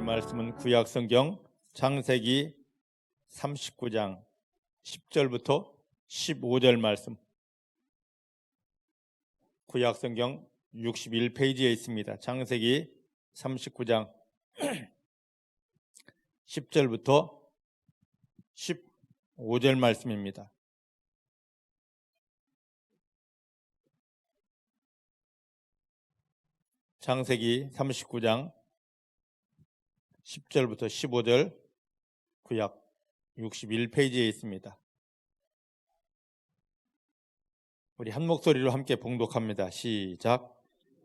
말씀은 구약성경 창세기 39장 10절부터 15절 말씀, 구약성경 61페이지에 있습니다. 창세기 39장 10절부터 15절 말씀입니다. 창세기 39장 10절부터 15절, 구약 61페이지에 있습니다. 우리 한 목소리로 함께 봉독합니다. 시작.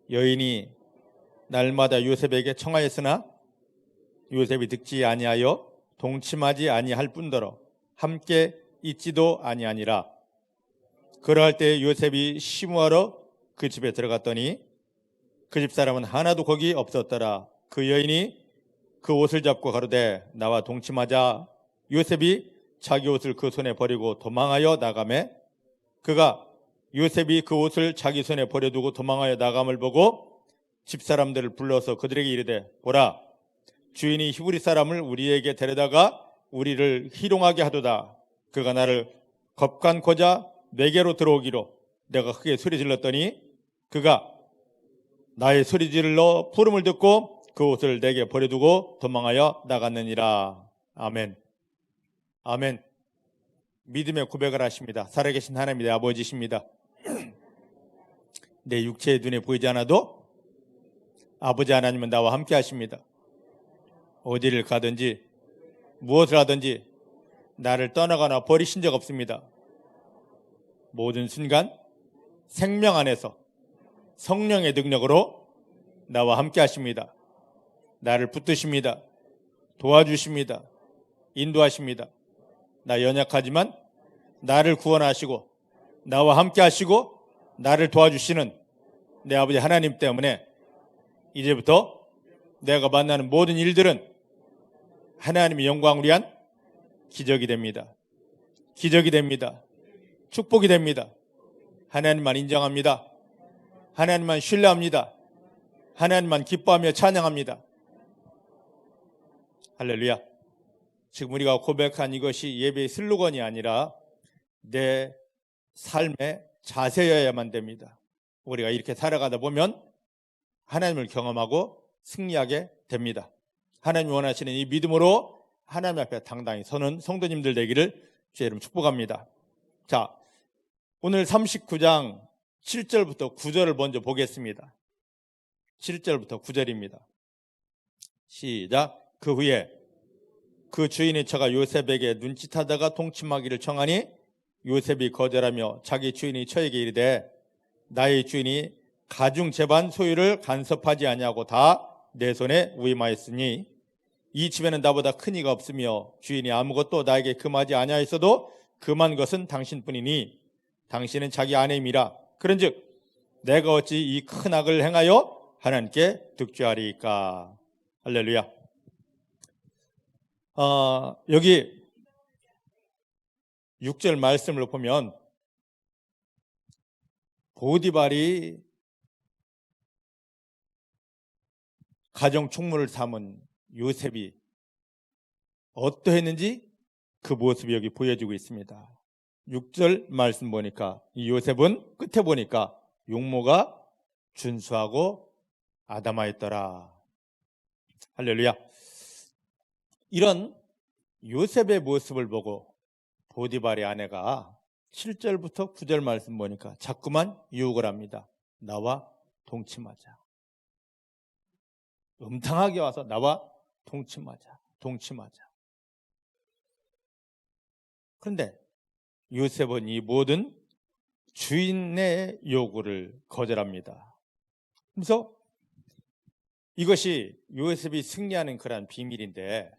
여인이 날마다 요셉에게 청하였으나 요셉이 듣지 아니하여 동침하지 아니할 뿐더러 함께 있지도 아니하니라. 그러할 때 요셉이 시무하러 그 집에 들어갔더니 그 집 사람은 하나도 거기 없었더라. 그 여인이 그 옷을 잡고 가로되 나와 동침하자. 요셉이 자기 옷을 그 손에 버리고 도망하여 나가매 그가 요셉이 그 옷을 자기 손에 버려두고 도망하여 나감을 보고 집사람들을 불러서 그들에게 이르되 보라, 주인이 히브리 사람을 우리에게 데려다가 우리를 희롱하게 하도다. 그가 나를 겁간고자 내게로 들어오기로 내가 크게 소리 질렀더니 그가 나의 소리질러 부름을 듣고 그 옷을 내게 버려두고 도망하여 나갔느니라. 아멘. 아멘. 믿음의 고백을 하십니다. 살아계신 하나님의 아버지십니다. 내 육체의 눈에 보이지 않아도 아버지 하나님은 나와 함께 하십니다. 어디를 가든지 무엇을 하든지 나를 떠나거나 버리신 적 없습니다. 모든 순간 생명 안에서 성령의 능력으로 나와 함께 하십니다. 나를 붙드십니다. 도와주십니다. 인도하십니다. 나 연약하지만 나를 구원하시고 나와 함께 하시고 나를 도와주시는 내 아버지 하나님 때문에 이제부터 내가 만나는 모든 일들은 하나님의 영광을 위한 기적이 됩니다. 기적이 됩니다. 축복이 됩니다. 하나님만 인정합니다. 하나님만 신뢰합니다. 하나님만 기뻐하며 찬양합니다. 할렐루야. 지금 우리가 고백한 이것이 예배의 슬로건이 아니라 내 삶의 자세여야만 됩니다. 우리가 이렇게 살아가다 보면 하나님을 경험하고 승리하게 됩니다. 하나님이 원하시는 이 믿음으로 하나님 앞에 당당히 서는 성도님들 되기를 주의 이름 축복합니다. 자, 오늘 39장 7절부터 9절을 먼저 보겠습니다. 7절부터 9절입니다. 시작. 그 후에 그 주인의 처가 요셉에게 눈짓하다가 동침하기를 청하니 요셉이 거절하며 자기 주인이 처에게 이르되 나의 주인이 가중 재반 소유를 간섭하지 아니하고 다 내 손에 위임하였으니 이 집에는 나보다 큰 이가 없으며 주인이 아무것도 나에게 금하지 아니하였어도 금한 것은 당신뿐이니 당신은 자기 아내임이라. 그런즉 내가 어찌 이 큰 악을 행하여 하나님께 득죄하리이까. 할렐루야. 여기 6절 말씀을 보면 보디발이 가정 총무를 삼은 요셉이 어떠했는지 그 모습이 여기 보여지고 있습니다. 6절 말씀 보니까 이 요셉은 끝에 보니까 용모가 준수하고 아담하였더라. 할렐루야. 이런 요셉의 모습을 보고 보디발의 아내가 7절부터 9절 말씀 보니까 자꾸만 유혹을 합니다. 나와 동침하자. 음탕하게 와서 나와 동침하자. 그런데 요셉은 이 모든 주인의 요구를 거절합니다. 그래서 이것이 요셉이 승리하는 그러한 비밀인데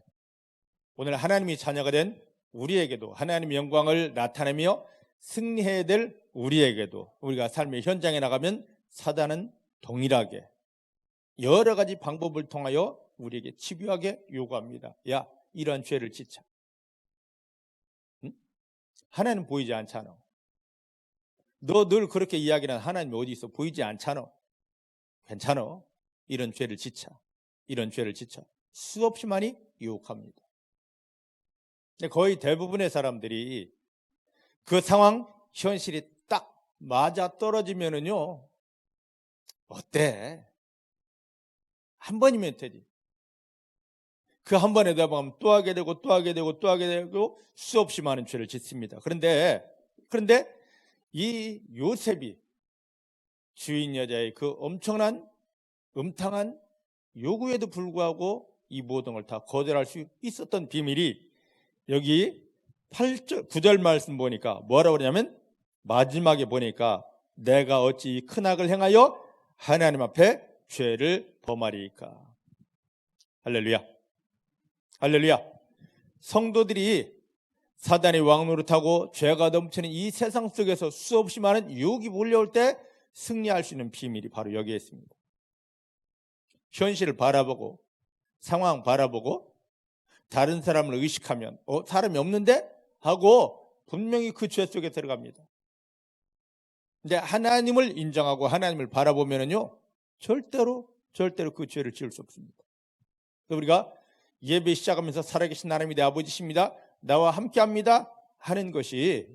오늘 하나님이 자녀가 된 우리에게도 하나님의 영광을 나타내며 승리해야 될 우리에게도 우리가 삶의 현장에 나가면 사단은 동일하게 여러 가지 방법을 통하여 우리에게 집요하게 요구합니다. 야, 이런 죄를 지쳐. 응? 하나님 보이지 않잖아. 너 늘 그렇게 이야기는 하나님이 어디 있어? 보이지 않잖아. 괜찮아. 이런 죄를 지쳐. 수없이 많이 유혹합니다. 근데 거의 대부분의 사람들이 그 상황, 현실이 딱 맞아 떨어지면은요, 어때? 한 번이면 되지. 그 한 번에 대박하면 또 하게 되고 또 하게 되고 또 하게 되고 수없이 많은 죄를 짓습니다. 그런데 이 요셉이 주인 여자의 그 엄청난 음탕한 요구에도 불구하고 이 모든 걸 다 거절할 수 있었던 비밀이 여기 8절, 9절 말씀 보니까 뭐라고 그러냐면 마지막에 보니까 내가 어찌 이 큰 악을 행하여 하나님 앞에 죄를 범하리이까. 할렐루야. 할렐루야. 성도들이 사단의 왕노릇하고 죄가 넘치는 이 세상 속에서 수없이 많은 유혹이 몰려올 때 승리할 수 있는 비밀이 바로 여기에 있습니다. 현실을 바라보고 상황 바라보고 다른 사람을 의식하면 사람이 없는데? 하고 분명히 그 죄 속에 들어갑니다. 근데 하나님을 인정하고 하나님을 바라보면요 절대로 그 죄를 지을 수 없습니다. 우리가 예배 시작하면서 살아계신 하나님이 내 아버지십니다, 나와 함께합니다 하는 것이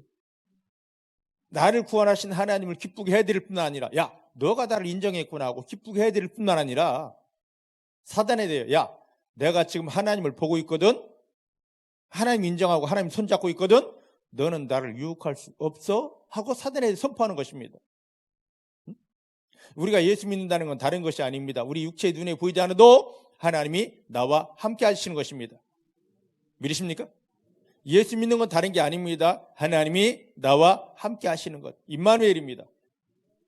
나를 구원하신 하나님을 기쁘게 해드릴 뿐만 아니라, 야 너가 나를 인정했구나 하고 기쁘게 해드릴 뿐만 아니라 사단에 대해, 야 내가 지금 하나님을 보고 있거든, 하나님 인정하고 하나님 손잡고 있거든, 너는 나를 유혹할 수 없어 하고 사단에 대해 선포하는 것입니다. 우리가 예수 믿는다는 건 다른 것이 아닙니다. 우리 육체의 눈에 보이지 않아도 하나님이 나와 함께 하시는 것입니다. 믿으십니까? 예수 믿는 건 다른 게 아닙니다. 하나님이 나와 함께 하시는 것, 임마누엘입니다.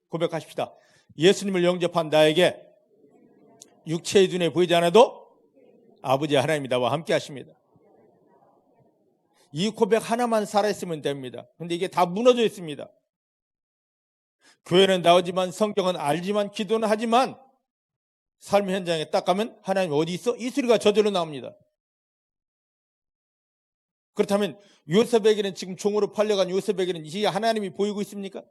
고백하십시다. 예수님을 영접한 나에게 육체의 눈에 보이지 않아도 아버지 하나님이 나와 함께 하십니다. 이 고백 하나만 살아있으면 됩니다. 그런데 이게 다 무너져 있습니다. 교회는 나오지만 성경은 알지만 기도는 하지만 삶의 현장에 딱 가면 하나님 어디 있어? 이 소리가 저절로 나옵니다. 그렇다면 요셉에게는, 지금 종으로 팔려간 요셉에게는 이 하나님이 보이고 있습니까?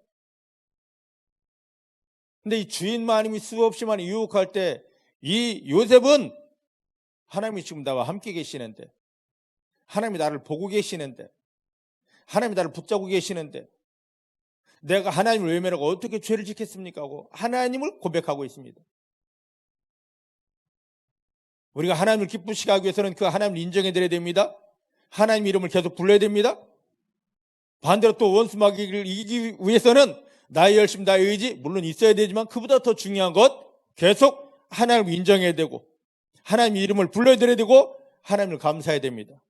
근데 이 주인마님이 수없이 많이 유혹할 때 이 요셉은 하나님이 지금 나와 함께 계시는데, 하나님이 나를 보고 계시는데, 하나님이 나를 붙잡고 계시는데 내가 하나님을 외면하고 어떻게 죄를 짓겠습니까 하고 하나님을 고백하고 있습니다. 우리가 하나님을 기쁘시게 하기 위해서는 그 하나님을 인정해 드려야 됩니다. 하나님 이름을 계속 불러야 됩니다. 반대로 또 원수 마귀를 이기기 위해서는 나의 열심, 나의 의지 물론 있어야 되지만 그보다 더 중요한 것, 계속 하나님을 인정해야 되고 하나님 이름을 불러야 되고 하나님을 감사해야 됩니다.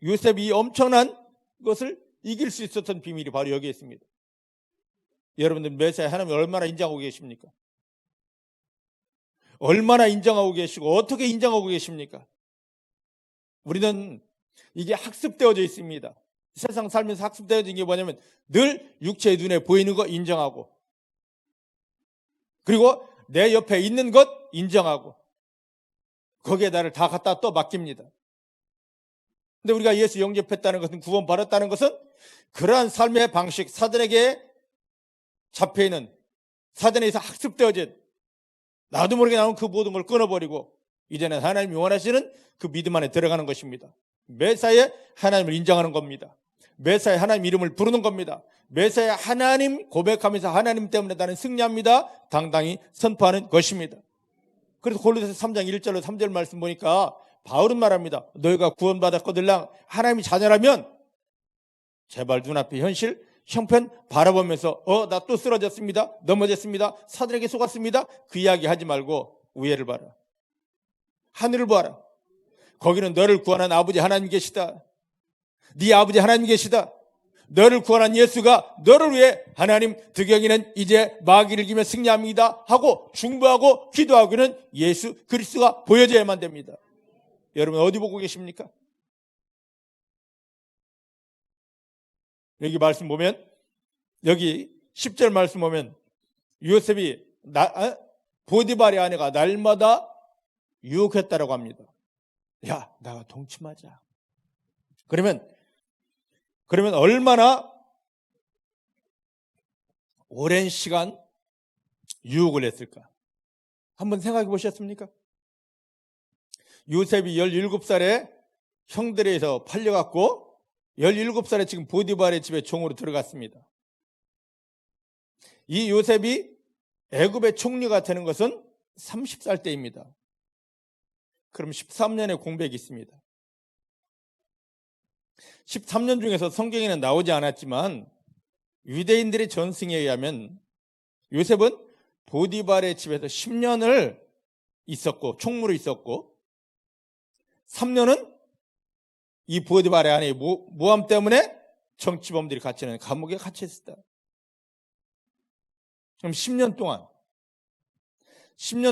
요셉이 이 엄청난 것을 이길 수 있었던 비밀이 바로 여기에 있습니다. 여러분들 메시아 하나님을 얼마나 인정하고 계십니까? 얼마나 인정하고 계시고 어떻게 인정하고 계십니까? 우리는 이게 학습되어져 있습니다. 세상 살면서 학습되어진 게 뭐냐면 늘 육체의 눈에 보이는 거 인정하고, 그리고 내 옆에 있는 것 인정하고, 거기에 나를 다 갖다 또 맡깁니다. 근데 우리가 예수 영접했다는 것은, 구원받았다는 것은 그러한 삶의 방식, 사단에게 잡혀있는, 사단에서 학습되어진 나도 모르게 나온 그 모든 걸 끊어버리고 이제는 하나님이 원하시는 그 믿음 안에 들어가는 것입니다. 매사에 하나님을 인정하는 겁니다. 매사에 하나님 이름을 부르는 겁니다. 매사에 하나님 고백하면서 하나님 때문에 나는 승리합니다 당당히 선포하는 것입니다. 그래서 골로새서 3장 1절로 3절 말씀 보니까 바울은 말합니다. 너희가 구원받았거들랑 하나님이 자녀라면 제발 눈앞의 현실, 형편 바라보면서 나 또 쓰러졌습니다, 넘어졌습니다, 사들에게 속았습니다, 그 이야기 하지 말고 위에를 봐라. 하늘을 봐라. 거기는 너를 구원한 아버지 하나님 계시다. 네 아버지 하나님 계시다. 너를 구원한 예수가 너를 위해 하나님 득영이는 이제 마귀를 이기며 승리합니다 하고 중보하고 기도하고는 예수 그리스도가 보여져야만 됩니다. 여러분 어디 보고 계십니까? 여기 말씀 보면, 여기 10절 말씀 보면 요셉이 보디발의 아내가 날마다 유혹했다라고 합니다. 야, 나가 동침하자. 그러면 얼마나 오랜 시간 유혹을 했을까? 한번 생각해 보셨습니까? 요셉이 17살에 형들에 의해서 팔려갔고 17살에 지금 보디발의 집에 종으로 들어갔습니다. 이 요셉이 애굽의 총리가 되는 것은 30살 때입니다. 그럼 13년의 공백이 있습니다. 13년 중에서 성경에는 나오지 않았지만 유대인들의 전승에 의하면 요셉은 보디발의 집에서 10년을 있었고 총무로 있었고 3년은 이 보디발의 아내 모함 때문에 정치범들이 갇히는 감옥에 갇혀있었다. 그럼 10년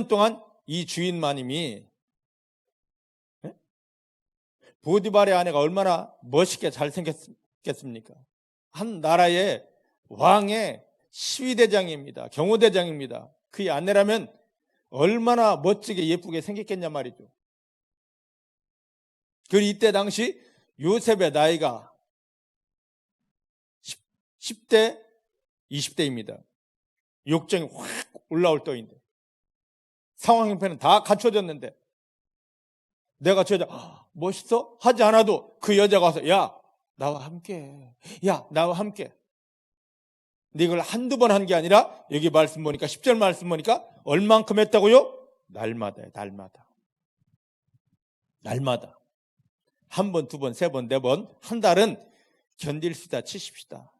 동안 이 주인 마님이 보디발의 아내가 얼마나 멋있게 잘생겼겠습니까? 한 나라의 왕의 시위대장입니다. 경호대장입니다. 그의 아내라면 얼마나 멋지게 예쁘게 생겼겠냐 말이죠. 그리고 이때 당시 요셉의 나이가 10대, 20대입니다. 욕정이 확 올라올 때인데 상황 형편은 다 갖춰졌는데 내가 저 여자 멋있어? 하지 않아도 그 여자가 와서 야 나와 함께 야 나와 함께. 근데 이걸 한두 번 한 게 아니라 여기 말씀 보니까 10절 말씀 보니까 얼만큼 했다고요? 날마다요. 날마다 한 번, 두 번, 세 번, 네 번. 한 달은 견딜 수 있다 치십시다.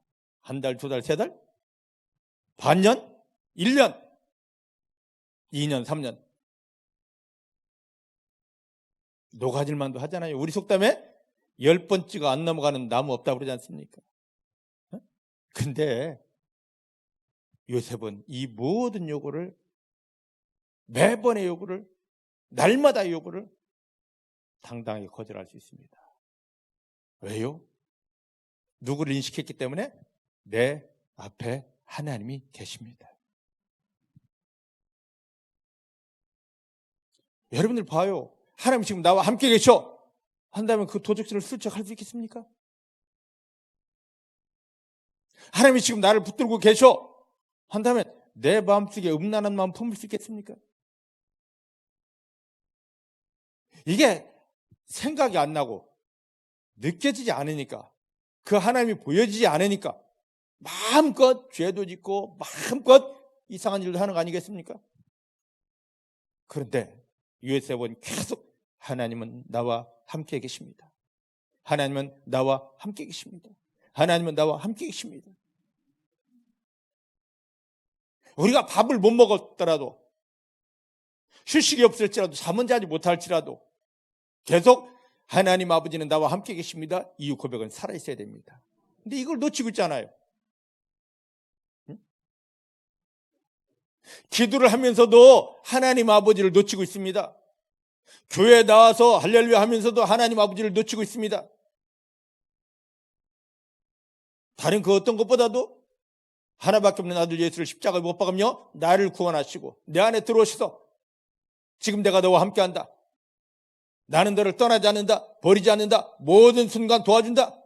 한 달, 두 달, 세 달, 반년, 1년, 2년, 3년. 노가질만도 하잖아요. 우리 속담에 10번 찍어 안 넘어가는 나무 없다고 그러지 않습니까? 근데 요셉은 이 모든 요구를 매번의 요구를 날마다 요구를 당당하게 거절할 수 있습니다. 왜요? 누구를 인식했기 때문에 내 앞에 하나님이 계십니다. 여러분들 봐요. 하나님 지금 나와 함께 계셔 한다면 그 도적질을 슬쩍 할 수 있겠습니까? 하나님이 지금 나를 붙들고 계셔 한다면 내 마음속에 음란한 마음 품을 수 있겠습니까? 이게 생각이 안 나고 느껴지지 않으니까 그 하나님이 보여지지 않으니까 마음껏 죄도 짓고 마음껏 이상한 일도 하는 거 아니겠습니까? 그런데 요셉은 계속 하나님은 나와 함께 계십니다. 하나님은 나와 함께 계십니다. 하나님은 나와 함께 계십니다. 우리가 밥을 못 먹었더라도 휴식이 없을지라도 잠은 자지 못할지라도 계속 하나님 아버지는 나와 함께 계십니다. 이 고백은 살아있어야 됩니다. 근데 이걸 놓치고 있잖아요. 기도를 하면서도 하나님 아버지를 놓치고 있습니다. 교회에 나와서 할렐루야 하면서도 하나님 아버지를 놓치고 있습니다. 다른 그 어떤 것보다도 하나밖에 없는 아들 예수를 십자가에 못 박으며 나를 구원하시고 내 안에 들어오셔서 지금 내가 너와 함께한다. 나는 너를 떠나지 않는다. 버리지 않는다. 모든 순간 도와준다.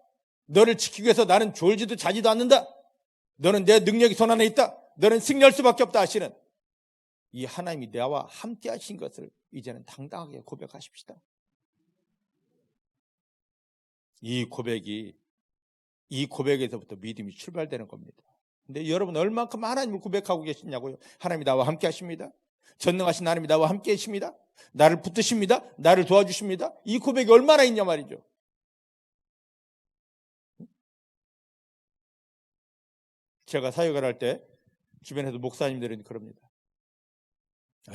너를 지키기 위해서 나는 졸지도 자지도 않는다. 너는 내 능력이 손 안에 있다. 너는 승리할 수밖에 없다 하시는 이 하나님이 나와 함께 하신 것을 이제는 당당하게 고백하십시다. 이 고백에서부터 믿음이 출발되는 겁니다. 근데 여러분 얼만큼 하나님을 고백하고 계시냐고요? 하나님이 나와 함께 하십니다. 전능하신 하나님이 나와 함께 계십니다. 나를 붙드십니다. 나를 도와주십니다. 이 고백이 얼마나 있냐 말이죠. 제가 사역을 할 때 주변에서 목사님들은 그럽니다.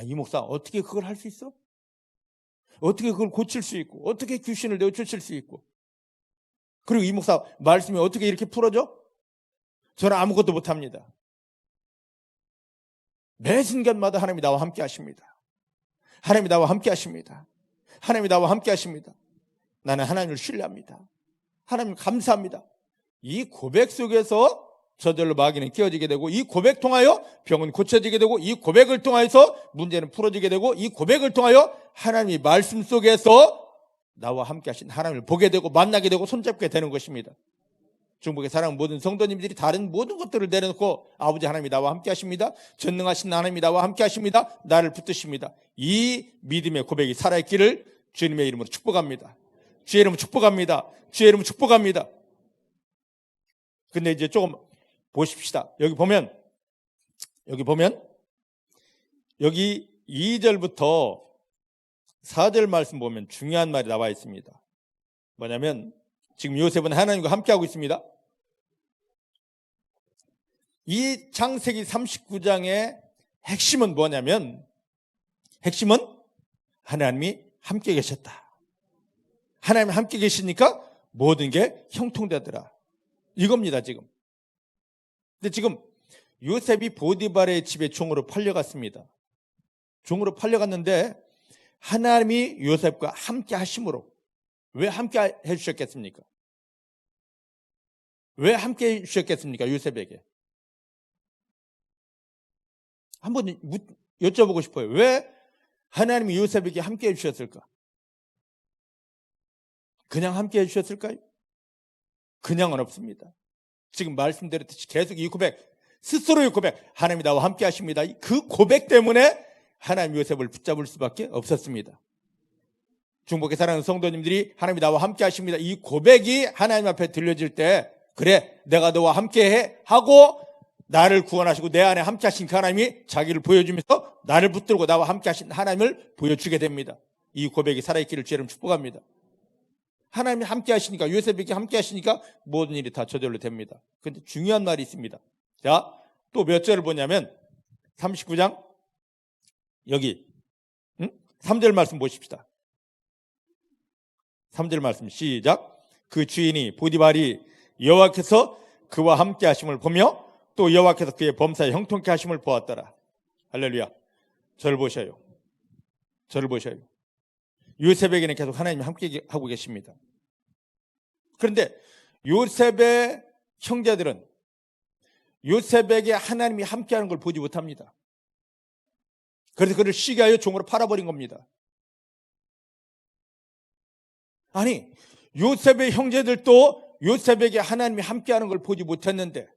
이 목사 어떻게 그걸 할 수 있어? 어떻게 그걸 고칠 수 있고 어떻게 귀신을 내쫓을 수 있고 그리고 이 목사 말씀이 어떻게 이렇게 풀어져? 저는 아무것도 못합니다. 매 순간마다 하나님이 나와 함께 하십니다. 하나님이 나와 함께 하십니다. 하나님이 나와 함께 하십니다. 나는 하나님을 신뢰합니다. 하나님을 감사합니다. 이 고백 속에서 저절로 마귀는 깨어지게 되고 이 고백 통하여 병은 고쳐지게 되고 이 고백을 통하여서 문제는 풀어지게 되고 이 고백을 통하여 하나님이 말씀 속에서 나와 함께 하신 하나님을 보게 되고 만나게 되고 손잡게 되는 것입니다. 중국의 사랑하는 모든 성도님들이 다른 모든 것들을 내려놓고 아버지 하나님이 나와 함께 하십니다. 전능하신 하나님이 나와 함께 하십니다. 나를 붙드십니다. 이 믿음의 고백이 살아있기를 주님의 이름으로 축복합니다. 주의 이름으로 축복합니다. 주의 이름으로 축복합니다. 근데 이제 조금 보십시다. 여기 보면 여기 2절부터 4절 말씀 보면 중요한 말이 나와 있습니다. 뭐냐면 지금 요셉은 하나님과 함께하고 있습니다. 이 창세기 39장의 핵심은 뭐냐면 핵심은 하나님이 함께 계셨다. 하나님이 함께 계시니까 모든 게 형통되더라. 이겁니다 지금. 근데 지금 요셉이 보디발의 집에 종으로 팔려갔습니다. 종으로 팔려갔는데 하나님이 요셉과 함께 하심으로 왜 함께 해주셨겠습니까? 왜 함께 해주셨겠습니까? 요셉에게. 한번 여쭤보고 싶어요. 왜 하나님이 요셉에게 함께 해주셨을까? 그냥 함께 해주셨을까요? 그냥은 없습니다. 지금 말씀드렸듯이 계속 이 고백, 스스로의 고백, 하나님이 나와 함께 하십니다. 그 고백 때문에 하나님 요셉을 붙잡을 수밖에 없었습니다. 중복의 사랑하는 성도님들이 하나님이 나와 함께 하십니다. 이 고백이 하나님 앞에 들려질 때 그래 내가 너와 함께해 하고 나를 구원하시고 내 안에 함께 하신 그 하나님이 자기를 보여주면서 나를 붙들고 나와 함께 하신 하나님을 보여주게 됩니다. 이 고백이 살아있기를 주님 축복합니다. 하나님이 함께 하시니까 요셉에게 함께 하시니까 모든 일이 다 저절로 됩니다. 그런데 중요한 말이 있습니다. 자, 또 몇 절을 보냐면 39장 여기 3절 말씀 보십시다. 3절 말씀 시작. 그 주인이 보디발이 여호와께서 그와 함께 하심을 보며 또 여호와께서 그의 범사에 형통케 하심을 보았더라. 할렐루야. 저를 보셔요. 저를 보셔요. 요셉에게는 계속 하나님이 함께 하고 계십니다. 그런데 요셉의 형제들은 요셉에게 하나님이 함께하는 걸 보지 못합니다. 그래서 그를 쉬게 하여 종으로 팔아버린 겁니다. 아니, 요셉의 형제들도 요셉에게 하나님이 함께하는 걸 보지 못했는데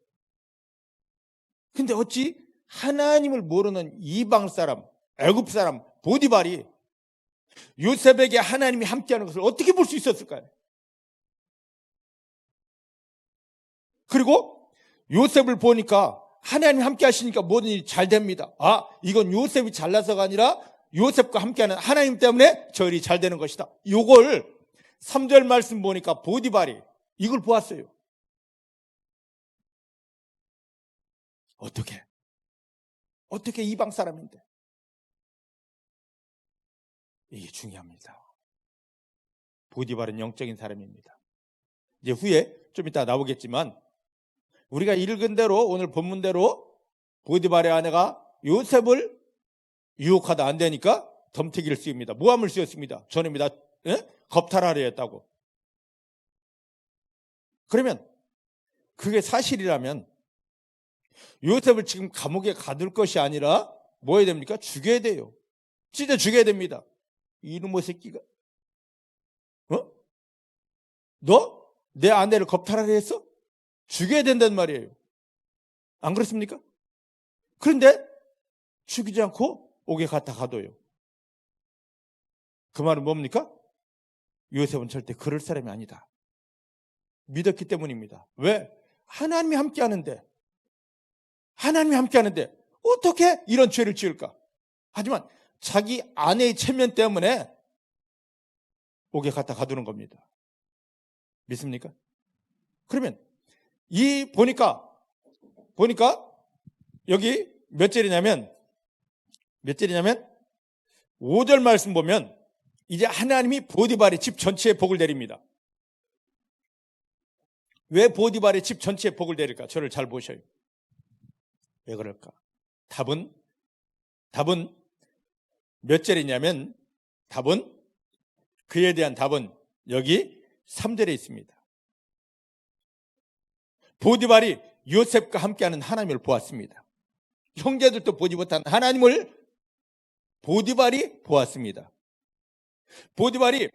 근데 어찌 하나님을 모르는 이방 사람, 애굽 사람 보디발이 요셉에게 하나님이 함께하는 것을 어떻게 볼 수 있었을까요? 그리고 요셉을 보니까 하나님이 함께 하시니까 모든 일이 잘 됩니다. 아, 이건 요셉이 잘나서가 아니라 요셉과 함께하는 하나님 때문에 저 일이 잘 되는 것이다. 이걸 3절 말씀 보니까 보디발이 이걸 보았어요. 어떻게 이방 사람인데? 이게 중요합니다. 보디발은 영적인 사람입니다. 이제 후에 좀 이따 나오겠지만 우리가 읽은 대로 오늘 본문대로 보디발의 아내가 요셉을 유혹하다 안 되니까 덤태기를 씌웁니다. 모함을 씌웠습니다. 전입니다. 겁탈하려 했다고. 그러면 그게 사실이라면 요셉을 지금 감옥에 가둘 것이 아니라 뭐 해야 됩니까? 죽여야 돼요. 찢어 죽여야 됩니다. 이놈의 새끼가 너 내 아내를 겁탈하려 했어? 죽여야 된단 말이에요. 안 그렇습니까? 그런데 죽이지 않고 옥에 갖다 가둬요. 그 말은 뭡니까? 요셉은 절대 그럴 사람이 아니다. 믿었기 때문입니다. 왜? 하나님이 함께하는데 어떻게 이런 죄를 지을까? 하지만 자기 아내의 체면 때문에 옥에 갖다 가두는 겁니다. 믿습니까? 그러면 보니까 여기 몇 절이냐면 5절 말씀 보면 이제 하나님이 보디발의 집 전체에 복을 내립니다. 왜 보디발의 집 전체에 복을 내릴까? 저를 잘 보셔요. 왜 그럴까? 답은 몇 절이냐면 그에 대한 답은 여기 3절에 있습니다. 보디발이 요셉과 함께하는 하나님을 보았습니다. 형제들도 보지 못한 하나님을 보디발이 보았습니다. 보디발이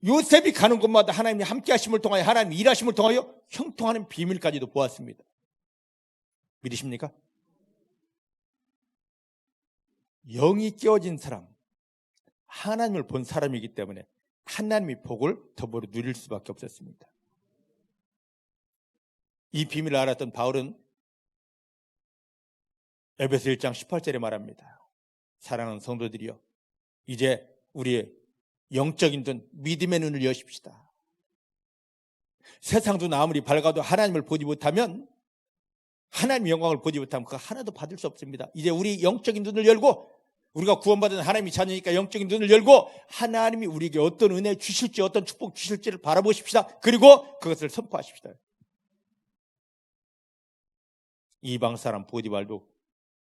요셉이 가는 곳마다 하나님이 함께 하심을 통하여 하나님이 일하심을 통하여 형통하는 비밀까지도 보았습니다. 믿으십니까? 영이 깨어진 사람, 하나님을 본 사람이기 때문에 하나님의 복을 더불어 누릴 수밖에 없었습니다. 이 비밀을 알았던 바울은 에베소 1장 18절에 말합니다. 사랑하는 성도들이여, 이제 우리의 영적인 눈, 믿음의 눈을 여십시다. 세상 눈 아무리 밝아도 하나님을 보지 못하면, 하나님의 영광을 보지 못하면 그거 하나도 받을 수 없습니다. 이제 우리 영적인 눈을 열고, 우리가 구원받은 하나님의 자녀니까 영적인 눈을 열고 하나님이 우리에게 어떤 은혜 주실지, 어떤 축복 주실지를 바라보십시다. 그리고 그것을 선포하십시다. 이방 사람 보디발도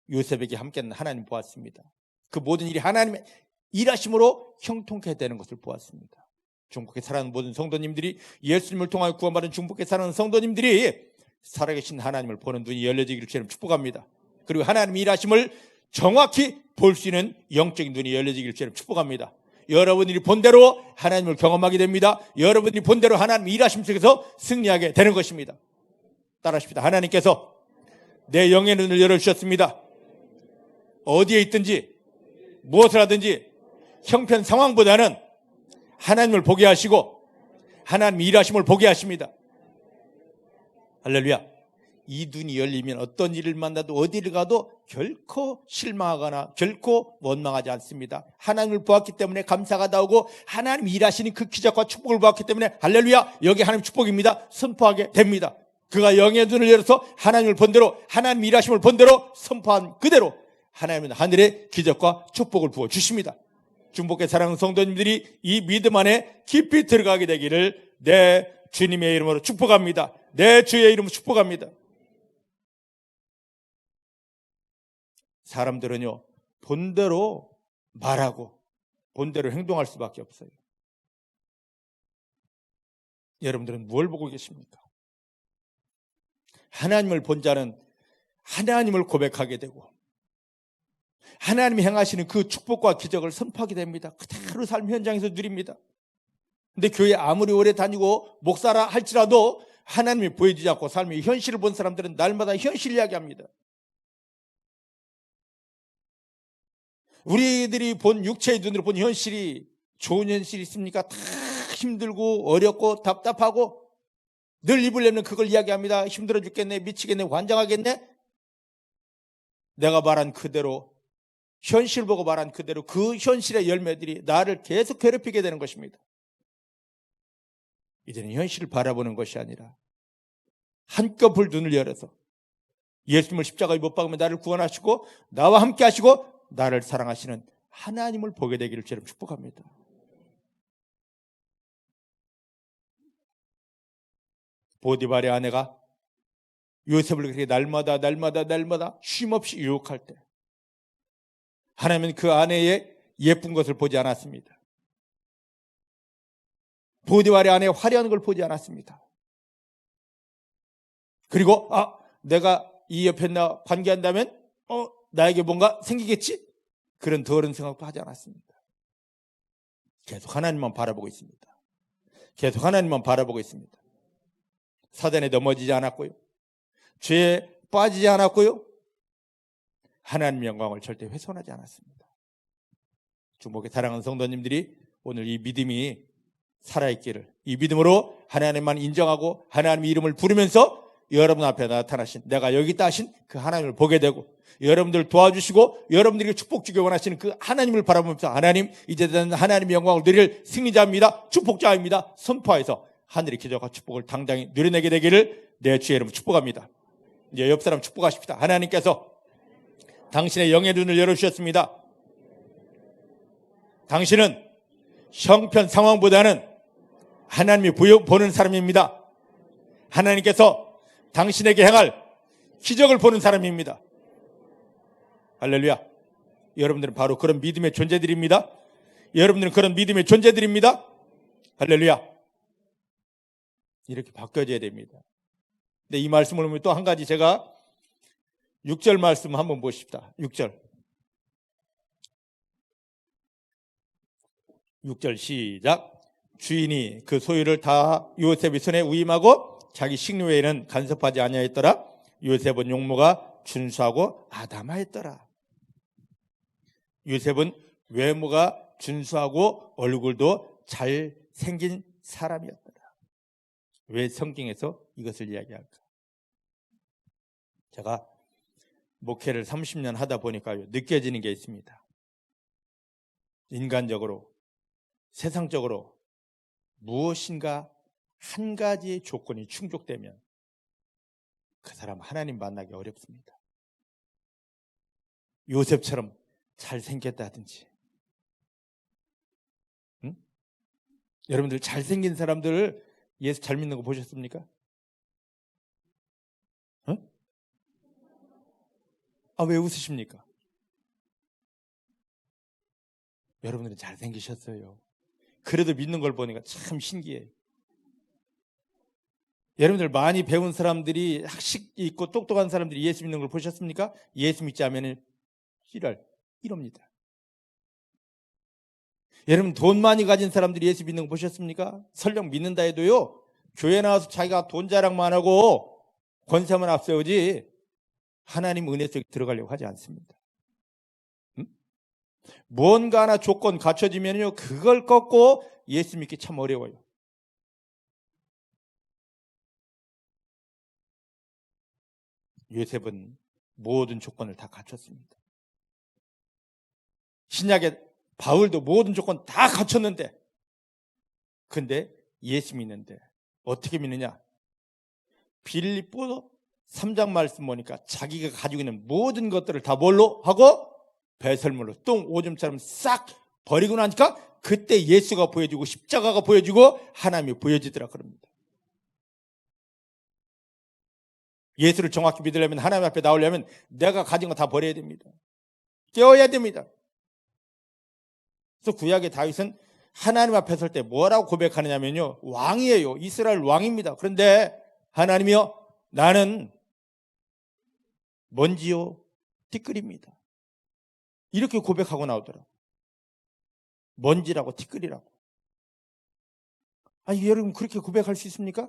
요셉에게 함께하는 하나님 보았습니다. 그 모든 일이 하나님의 일하심으로 형통케 되는 것을 보았습니다. 중국에 살아가는 모든 성도님들이, 예수님을 통하여 구원받은 중국에 살아가는 성도님들이 살아계신 하나님을 보는 눈이 열려지기를 주님 축복합니다. 그리고 하나님의 일하심을 정확히 볼 수 있는 영적인 눈이 열려지기를 주님 축복합니다. 여러분들이 본대로 하나님을 경험하게 됩니다. 여러분들이 본대로 하나님의 일하심 속에서 승리하게 되는 것입니다. 따라하십시다. 하나님께서 내 영의 눈을 열어주셨습니다. 어디에 있든지 무엇을 하든지 형편 상황보다는 하나님을 보게 하시고 하나님의 일하심을 보게 하십니다. 할렐루야. 이 눈이 열리면 어떤 일을 만나도 어디를 가도 결코 실망하거나 결코 원망하지 않습니다. 하나님을 보았기 때문에 감사가 나오고 하나님 일하시는 그 기적과 축복을 보았기 때문에 할렐루야, 여기 하나님 축복입니다 선포하게 됩니다. 그가 영의 눈을 열어서 하나님을 본대로, 하나님 일하심을 본대로 선포한 그대로 하나님은 하늘의 기적과 축복을 부어주십니다. 중복의 사랑하는 성도님들이 이 믿음 안에 깊이 들어가게 되기를 내 주님의 이름으로 축복합니다. 내 주의 이름으로 축복합니다. 사람들은요, 본대로 말하고 본대로 행동할 수밖에 없어요. 여러분들은 뭘 보고 계십니까? 하나님을 본 자는 하나님을 고백하게 되고 하나님이 행하시는 그 축복과 기적을 선포하게 됩니다. 그대로 삶 현장에서 누립니다. 근데 교회 아무리 오래 다니고 목사라 할지라도 하나님이 보여주지 않고 삶의 현실을 본 사람들은 날마다 현실 이야기합니다. 우리들이 본 육체의 눈으로 본 현실이 좋은 현실이 있습니까? 다 힘들고 어렵고 답답하고 늘 입으려면 그걸 이야기합니다. 힘들어 죽겠네, 미치겠네, 환장하겠네. 내가 말한 그대로, 현실 보고 말한 그대로 그 현실의 열매들이 나를 계속 괴롭히게 되는 것입니다. 이제는 현실을 바라보는 것이 아니라 한꺼풀 눈을 열어서 예수님을 십자가에 못 박으면 나를 구원하시고 나와 함께 하시고 나를 사랑하시는 하나님을 보게 되기를 주님 축복합니다. 보디발의 아내가 요셉을 그렇게 날마다 쉼없이 유혹할 때 하나님은 그 아내의 예쁜 것을 보지 않았습니다. 보디발의 아내의 화려한 걸 보지 않았습니다. 그리고 내가 이 옆에 나 관계한다면 나에게 뭔가 생기겠지? 그런 더러운 생각도 하지 않았습니다. 계속 하나님만 바라보고 있습니다. 계속 하나님만 바라보고 있습니다. 사단에 넘어지지 않았고요. 죄에 빠지지 않았고요. 하나님의 영광을 절대 훼손하지 않았습니다. 중복의 사랑하는 성도님들이 오늘 이 믿음이 살아있기를, 이 믿음으로 하나님만 인정하고 하나님의 이름을 부르면서 여러분 앞에 나타나신, 내가 여기 있다 하신 그 하나님을 보게 되고 여러분들 도와주시고 여러분들에게 축복 주기 원하시는 그 하나님을 바라보면서 하나님, 이제는 하나님의 영광을 누릴 승리자입니다, 축복자입니다 선포해서 하늘의 기적과 축복을 당당히 누려내게 되기를 내 주의 이름으로 축복합니다. 이제 옆 사람 축복하십시다. 하나님께서 당신의 영의 눈을 열어주셨습니다. 당신은 형편 상황보다는 하나님이 보는 사람입니다. 하나님께서 당신에게 행할 기적을 보는 사람입니다. 할렐루야. 여러분들은 바로 그런 믿음의 존재들입니다. 여러분들은 그런 믿음의 존재들입니다. 할렐루야. 이렇게 바뀌어져야 됩니다. 근데 이 말씀을 보면 또 한 가지, 제가 6절 말씀 한번 보십시다. 6절 시작. 주인이 그 소유를 다 요셉의 손에 위임하고 자기 식료에는 간섭하지 아니하였더라. 요셉은 용모가 준수하고 아담하였더라. 요셉은 외모가 준수하고 얼굴도 잘생긴 사람이었더라. 왜 성경에서 이것을 이야기할까? 제가 목회를 30년 하다 보니까 느껴지는 게 있습니다. 인간적으로, 세상적으로 무엇인가 한 가지의 조건이 충족되면 그 사람 하나님 만나기 어렵습니다. 요셉처럼 잘생겼다든지, 응? 여러분들 잘생긴 사람들을 예수 잘 믿는 거 보셨습니까? 응? 왜 웃으십니까? 여러분들이 잘생기셨어요. 그래도 믿는 걸 보니까 참 신기해요. 여러분들 많이 배운 사람들이, 학식이 있고 똑똑한 사람들이 예수 믿는 걸 보셨습니까? 예수 믿지 않으면 이럽니다. 여러분 돈 많이 가진 사람들이 예수 믿는 거 보셨습니까? 설령 믿는다 해도요, 교회 나와서 자기가 돈 자랑만 하고 권세만 앞세우지 하나님 은혜 속에 들어가려고 하지 않습니다. 응? 뭔가 하나 조건 갖춰지면요, 그걸 꺾고 예수 믿기 참 어려워요. 요셉은 모든 조건을 다 갖췄습니다. 신약의 바울도 모든 조건 다 갖췄는데, 근데 예수 믿는데 어떻게 믿느냐? 빌립보 3장 말씀 보니까 자기가 가지고 있는 모든 것들을 다 뭘로 하고? 배설물로 똥 오줌처럼 싹 버리고 나니까 그때 예수가 보여지고 십자가가 보여지고 하나님이 보여지더라 그럽니다. 예수를 정확히 믿으려면, 하나님 앞에 나오려면 내가 가진 거 다 버려야 됩니다. 깨어야 됩니다. 그래서 구약의 다윗은 하나님 앞에 설 때 뭐라고 고백하느냐면요, 왕이에요. 이스라엘 왕입니다. 그런데 하나님이요, 나는 먼지요 티끌입니다. 이렇게 고백하고 나오더라. 먼지라고 티끌이라고. 여러분 그렇게 고백할 수 있습니까?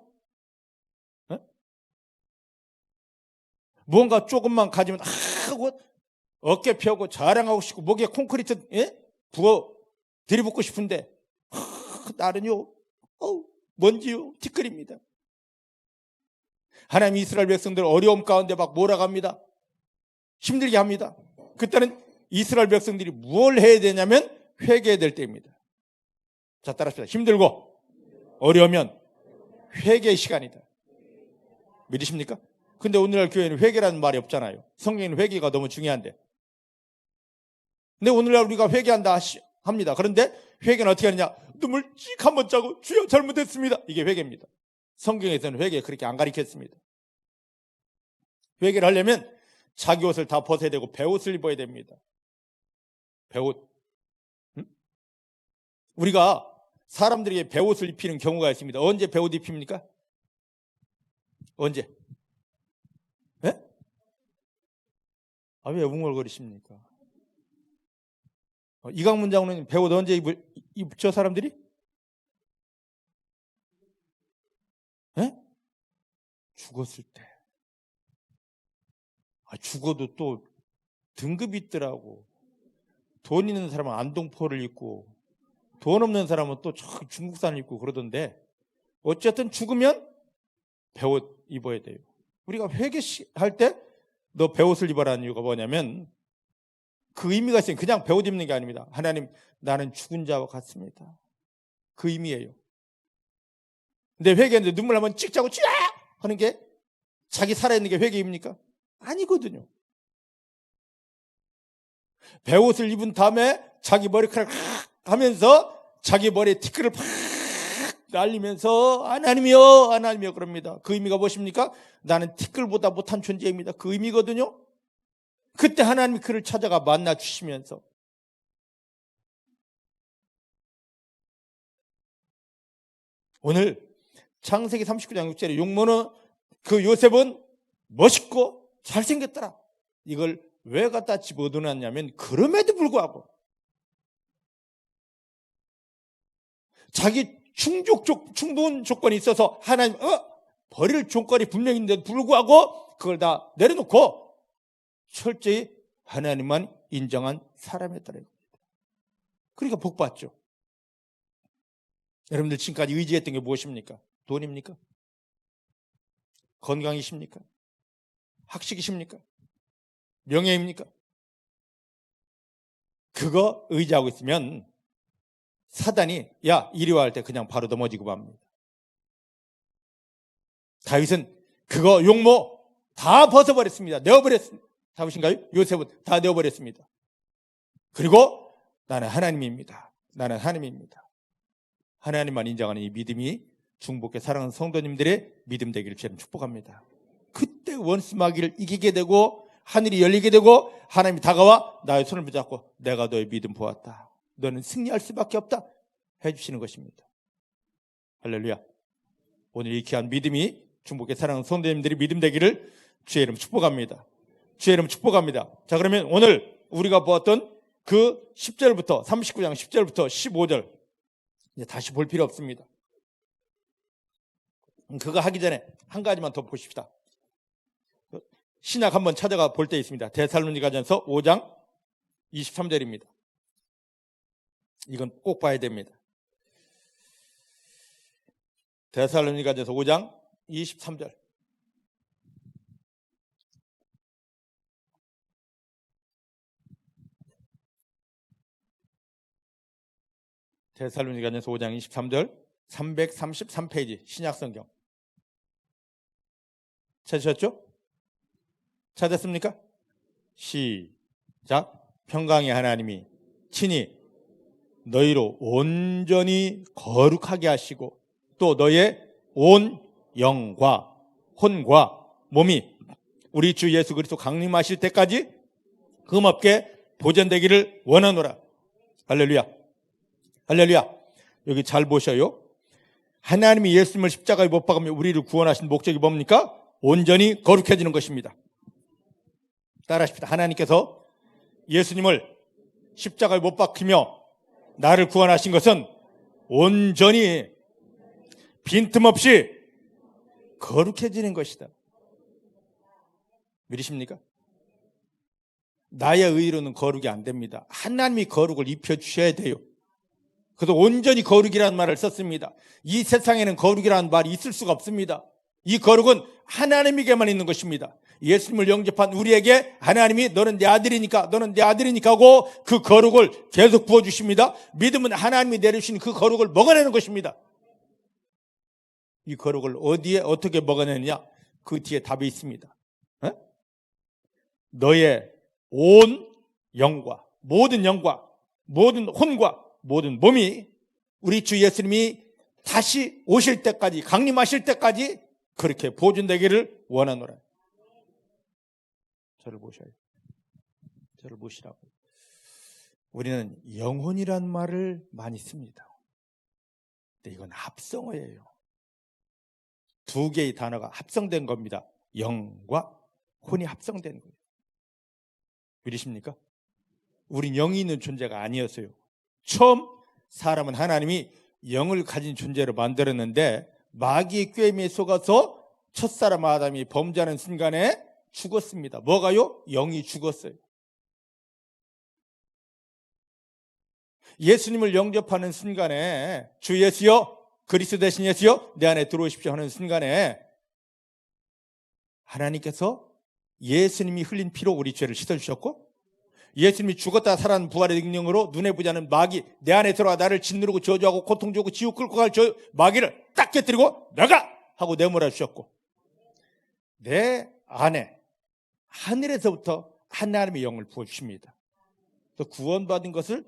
네? 뭔가 조금만 가지면 하고 어깨 펴고 자랑하고 싶고 목에 콘크리트 부어 들이붓고 싶은데 나는요 먼지요 티끌입니다. 하나님 이스라엘 백성들 어려움 가운데 막 몰아갑니다. 힘들게 합니다. 그때는 이스라엘 백성들이 뭘 해야 되냐면 회개해야 될 때입니다. 자, 따라합시다. 힘들고 어려우면 회개의 시간이다. 믿으십니까? 근데 오늘날 교회는 회개라는 말이 없잖아요. 성경에는 회개가 너무 중요한데. 근데 오늘날 우리가 회개한다 합니다. 그런데 회개는 어떻게 하느냐? 눈물 찍 한번 짜고 주여 잘못했습니다. 이게 회개입니다. 성경에서는 회개 그렇게 안 가르쳤습니다. 회개를 하려면 자기 옷을 다 벗어야 되고 배옷을 입어야 됩니다. 배옷. 응? 우리가 사람들에게 배옷을 입히는 경우가 있습니다. 언제 배옷 입힙니까? 언제? 예? 왜 웅얼거리십니까? 이강문 장로님 배옷 언제 입죠 사람들이? 예? 죽었을 때. 죽어도 또 등급이 있더라고. 돈 있는 사람은 안동포를 입고 돈 없는 사람은 또 중국산을 입고 그러던데, 어쨌든 죽으면 배옷 입어야 돼요. 우리가 회개할 때 너 배옷을 입어라는 이유가 뭐냐면 그 의미가 있어요. 그냥 배옷 입는 게 아닙니다. 하나님, 나는 죽은 자와 같습니다. 그 의미예요. 근데 회개했는데 눈물 한번 찍 짜고 쫙 하는 게 자기 살아있는 게 회개입니까? 아니거든요. 배옷을 입은 다음에 자기 머리카락 하면서 자기 머리에 티끌을 팍 날리면서 하나님이여 하나님이여 그럽니다. 그 의미가 무엇입니까? 나는 티끌보다 못한 존재입니다. 그 의미거든요. 그때 하나님이 그를 찾아가 만나 주시면서 오늘 창세기 39장 6절에 용모는 그 요셉은 멋있고 잘생겼더라. 이걸 왜 갖다 집어넣었냐면 그럼에도 불구하고 자기 충분 조건이 있어서 하나님 버릴 조건이 분명히 있는데도 불구하고 그걸 다 내려놓고 철저히 하나님만 인정한 사람이었더라. 그러니까 복 받죠. 여러분들 지금까지 의지했던 게 무엇입니까? 돈입니까? 건강이십니까? 학식이십니까? 명예입니까? 그거 의지하고 있으면 사단이 야 이리 와 할 때 그냥 바로 넘어지고 맙니다. 다윗은 그거 용모 다 벗어버렸습니다. 내어버렸습니다. 다윗인가요? 요셉은 다 내어버렸습니다. 그리고 나는 하나님입니다. 나는 하나님입니다. 하나님만 인정하는 이 믿음이 중복해 사랑하는 성도님들의 믿음 되기를 주님 축복합니다. 그때 원수 마귀를 이기게 되고 하늘이 열리게 되고 하나님이 다가와 나의 손을 붙잡고 내가 너의 믿음 보았다. 너는 승리할 수밖에 없다 해주시는 것입니다. 할렐루야. 오늘 이 귀한 믿음이 중복해 사랑하는 성도님들의 믿음 되기를 주의 이름 축복합니다. 주의 이름 축복합니다. 자, 그러면 오늘 우리가 보았던 그 10절부터 39장 10절부터 15절 이제 다시 볼 필요 없습니다. 그거 하기 전에 한 가지만 더 보십시다. 신약 한번 찾아가 볼 때 있습니다. 데살로니가전서 5장 23절입니다. 이건 꼭 봐야 됩니다. 데살로니가전서 5장 23절. 데살로니가전서 5장 23절 333페이지 신약성경. 찾으셨죠? 찾았습니까? 시작. 평강의 하나님이 친히 너희로 온전히 거룩하게 하시고 또 너의 온 영과 혼과 몸이 우리 주 예수 그리스도 강림하실 때까지 흠없게 보존되기를 원하노라. 할렐루야. 할렐루야. 여기 잘 보셔요. 하나님이 예수님을 십자가에 못 박으며 우리를 구원하신 목적이 뭡니까? 온전히 거룩해지는 것입니다. 따라하십시다. 하나님께서 예수님을 십자가에 못 박히며 나를 구원하신 것은 온전히 빈틈없이 거룩해지는 것이다. 믿으십니까? 나의 의로는 거룩이 안 됩니다. 하나님이 거룩을 입혀주셔야 돼요. 그래서 온전히 거룩이라는 말을 썼습니다. 이 세상에는 거룩이라는 말이 있을 수가 없습니다. 이 거룩은 하나님에게만 있는 것입니다. 예수님을 영접한 우리에게 하나님이 너는 내 아들이니까 너는 내 아들이니까 하고 그 거룩을 계속 부어주십니다. 믿음은 하나님이 내려주신 그 거룩을 먹어내는 것입니다. 이 거룩을 어디에 어떻게 먹어내느냐? 그 뒤에 답이 있습니다. 너의 온 영과 모든 혼과 모든 몸이 우리 주 예수님이 다시 오실 때까지 강림하실 때까지 그렇게 보존되기를 원하노라. 저를 보셔요. 저를 보시라고. 우리는 영혼이란 말을 많이 씁니다. 근데 이건 합성어예요. 두 개의 단어가 합성된 겁니다. 영과 혼이 합성된 거예요. 믿으십니까? 우린 영이 있는 존재가 아니었어요. 처음 사람은 하나님이 영을 가진 존재로 만들었는데 마귀의 꾀임에 속아서 첫사람 아담이 범죄하는 순간에 죽었습니다. 뭐가요? 영이 죽었어요. 예수님을 영접하는 순간에 주 예수여 그리스도 대신 예수여 내 안에 들어오십시오 하는 순간에 하나님께서 예수님이 흘린 피로 우리 죄를 씻어주셨고 예수님이 죽었다 살아난 부활의 능력으로 눈에 보지 않는 마귀 내 안에 들어와 나를 짓누르고 저주하고 고통 주고 지옥 끌고 갈 저 마귀를 딱 깨뜨리고 나가! 하고 내몰아 주셨고 내 안에 하늘에서부터 하나님의 영을 부어주십니다. 또 구원받은 것을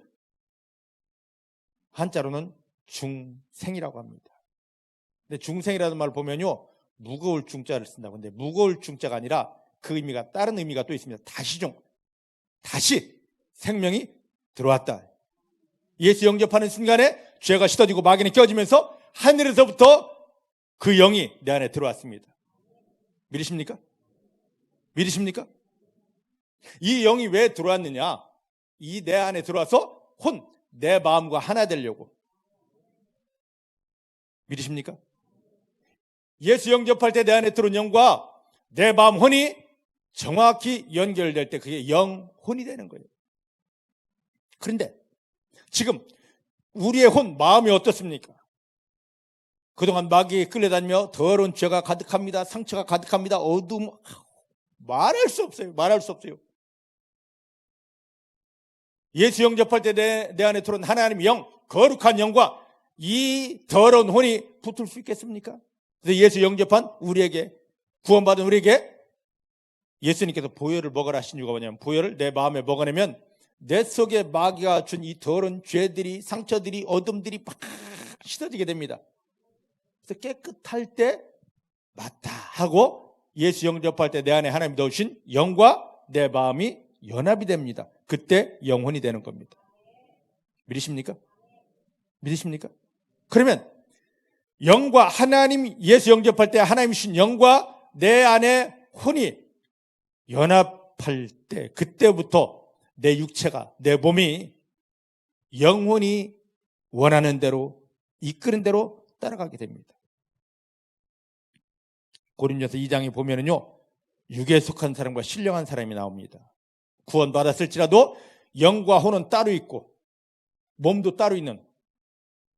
한자로는 중생이라고 합니다. 근데 중생이라는 말을 보면요 무거울 중자를 쓴다고. 근데 무거울 중자가 아니라 그 의미가 다른 의미가 또 있습니다. 다시 생명이 들어왔다. 예수 영접하는 순간에 죄가 씻어지고 마귀는 껴지면서 하늘에서부터 그 영이 내 안에 들어왔습니다. 믿으십니까? 믿으십니까? 이 영이 왜 들어왔느냐? 이 내 안에 들어와서 내 마음과 하나 되려고. 믿으십니까? 예수 영접할 때 내 안에 들어온 영과 내 마음 혼이 정확히 연결될 때 그게 영혼이 되는 거예요. 그런데 지금 우리의 혼, 마음이 어떻습니까? 그동안 마귀에 끌려다니며 더러운 죄가 가득합니다. 상처가 가득합니다. 어둠, 말할 수 없어요. 말할 수 없어요. 예수 영접할 때 내 안에 들어온 하나님의 영, 거룩한 영과 이 더러운 혼이 붙을 수 있겠습니까? 그래서 예수 영접한 우리에게, 구원받은 우리에게 예수님께서 보혈을 먹으라 하신 이유가 뭐냐면, 보혈을 내 마음에 먹어내면 내 속에 마귀가 준 이 더러운 죄들이, 상처들이, 어둠들이 막 씻어지게 됩니다. 그래서 깨끗할 때 맞다 하고 예수 영접할 때 내 안에 하나님 넣으신 영과 내 마음이 연합이 됩니다. 그때 영혼이 되는 겁니다. 믿으십니까? 믿으십니까? 그러면 영과 하나님, 예수 영접할 때 하나님 주신 영과 내 안에 혼이 연합할 때, 그때부터 내 육체가, 내 몸이 영혼이 원하는 대로, 이끄는 대로 따라가게 됩니다. 고린도서 2장에 보면은요, 육에 속한 사람과 신령한 사람이 나옵니다. 구원받았을지라도 영과 혼은 따로 있고 몸도 따로 있는,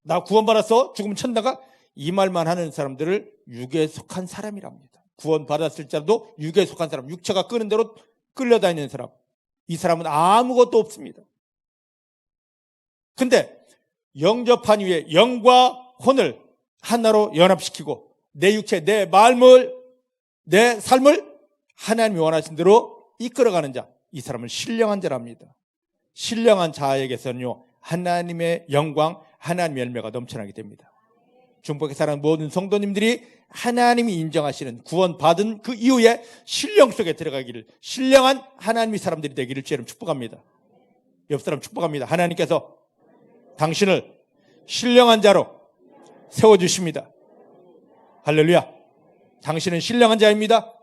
나 구원받았어? 죽으면 천다가? 이 말만 하는 사람들을 육에 속한 사람이랍니다. 구원받았을지라도 육에 속한 사람, 육체가 끄는 대로 끌려다니는 사람, 이 사람은 아무것도 없습니다. 근데 영접한 후에 영과 혼을 하나로 연합시키고 내 육체, 내 마음을, 내 삶을 하나님이 원하신 대로 이끌어가는 자, 이 사람을 신령한 자랍니다. 신령한 자에게서는요, 하나님의 영광, 하나님의 열매가 넘쳐나게 됩니다. 중복에 사는 모든 성도님들이 하나님이 인정하시는 구원받은 그 이후에 신령 속에 들어가기를, 신령한 하나님의 사람들이 되기를 주님 축복합니다. 옆 사람 축복합니다. 하나님께서 당신을 신령한 자로 세워주십니다. 할렐루야. 당신은 신령한 자입니다.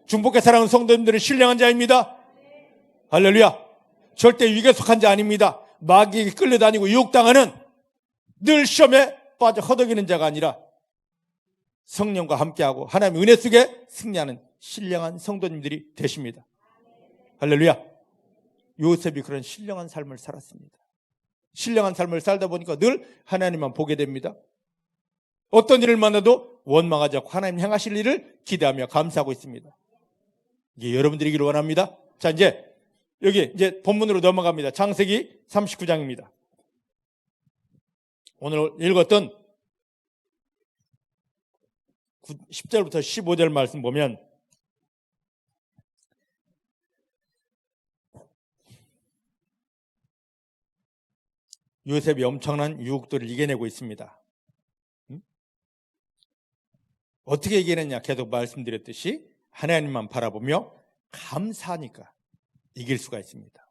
중복에 사랑하는 성도님들은 신령한 자입니다. 할렐루야. 절대 위기에 속한 자 아닙니다. 마귀에게 끌려다니고 유혹당하는, 늘 시험에 빠져 허덕이는 자가 아니라 성령과 함께하고 하나님의 은혜 속에 승리하는 신령한 성도님들이 되십니다. 할렐루야. 요셉이 그런 신령한 삶을 살았습니다. 신령한 삶을 살다 보니까 늘 하나님만 보게 됩니다. 어떤 일을 만나도 원망하지 않고 하나님 행하실 일을 기대하며 감사하고 있습니다. 이게 여러분들이기를 원합니다. 자, 여기 본문으로 넘어갑니다. 창세기 39장입니다. 오늘 읽었던 10절부터 15절 말씀 보면 요셉이 엄청난 유혹들을 이겨내고 있습니다. 어떻게 이겨냈냐? 계속 말씀드렸듯이 하나님만 바라보며 감사하니까 이길 수가 있습니다.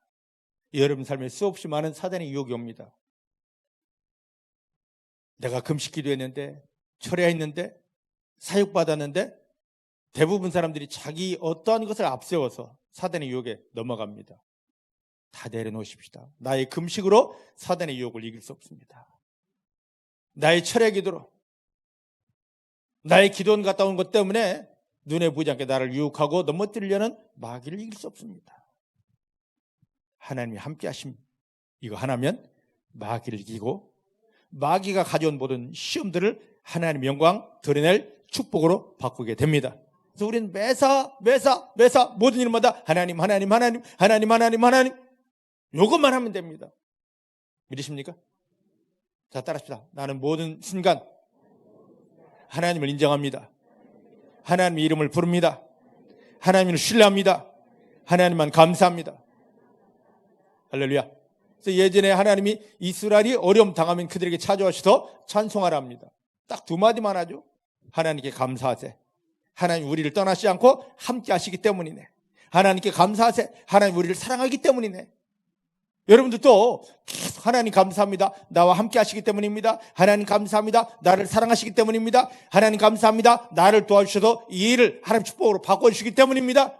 여러분 삶에 수없이 많은 사단의 유혹이 옵니다. 내가 금식 기도했는데, 철야했는데, 사육받았는데, 대부분 사람들이 자기 어떠한 것을 앞세워서 사단의 유혹에 넘어갑니다. 다 내려놓으십시다. 나의 금식으로 사단의 유혹을 이길 수 없습니다. 나의 철야 기도로, 나의 기도원 갔다 온 것 때문에 눈에 보이지 않게 나를 유혹하고 넘어뜨리려는 마귀를 이길 수 없습니다. 하나님이 함께 하심, 이거 하나면 마귀를 이기고 마귀가 가져온 모든 시험들을 하나님의 영광 드러낼 축복으로 바꾸게 됩니다. 그래서 우리는 매사 모든 일마다 하나님 요것만 하면 됩니다. 믿으십니까? 자, 따라합시다. 나는 모든 순간 하나님을 인정합니다. 하나님의 이름을 부릅니다. 하나님을 신뢰합니다. 하나님만 감사합니다. 할렐루야. 그래서 예전에 하나님이 이스라엘이 어려움 당하면 그들에게 찾아오셔서 찬송하라 합니다. 딱 두 마디만 하죠. 하나님께 감사하세. 하나님 우리를 떠나시지 않고 함께 하시기 때문이네. 하나님께 감사하세. 하나님 우리를 사랑하기 때문이네. 여러분들도 계속 하나님 감사합니다. 나와 함께 하시기 때문입니다. 하나님 감사합니다. 나를 사랑하시기 때문입니다. 하나님 감사합니다. 나를 도와주셔서 이 일을 하나님 축복으로 바꿔주시기 때문입니다.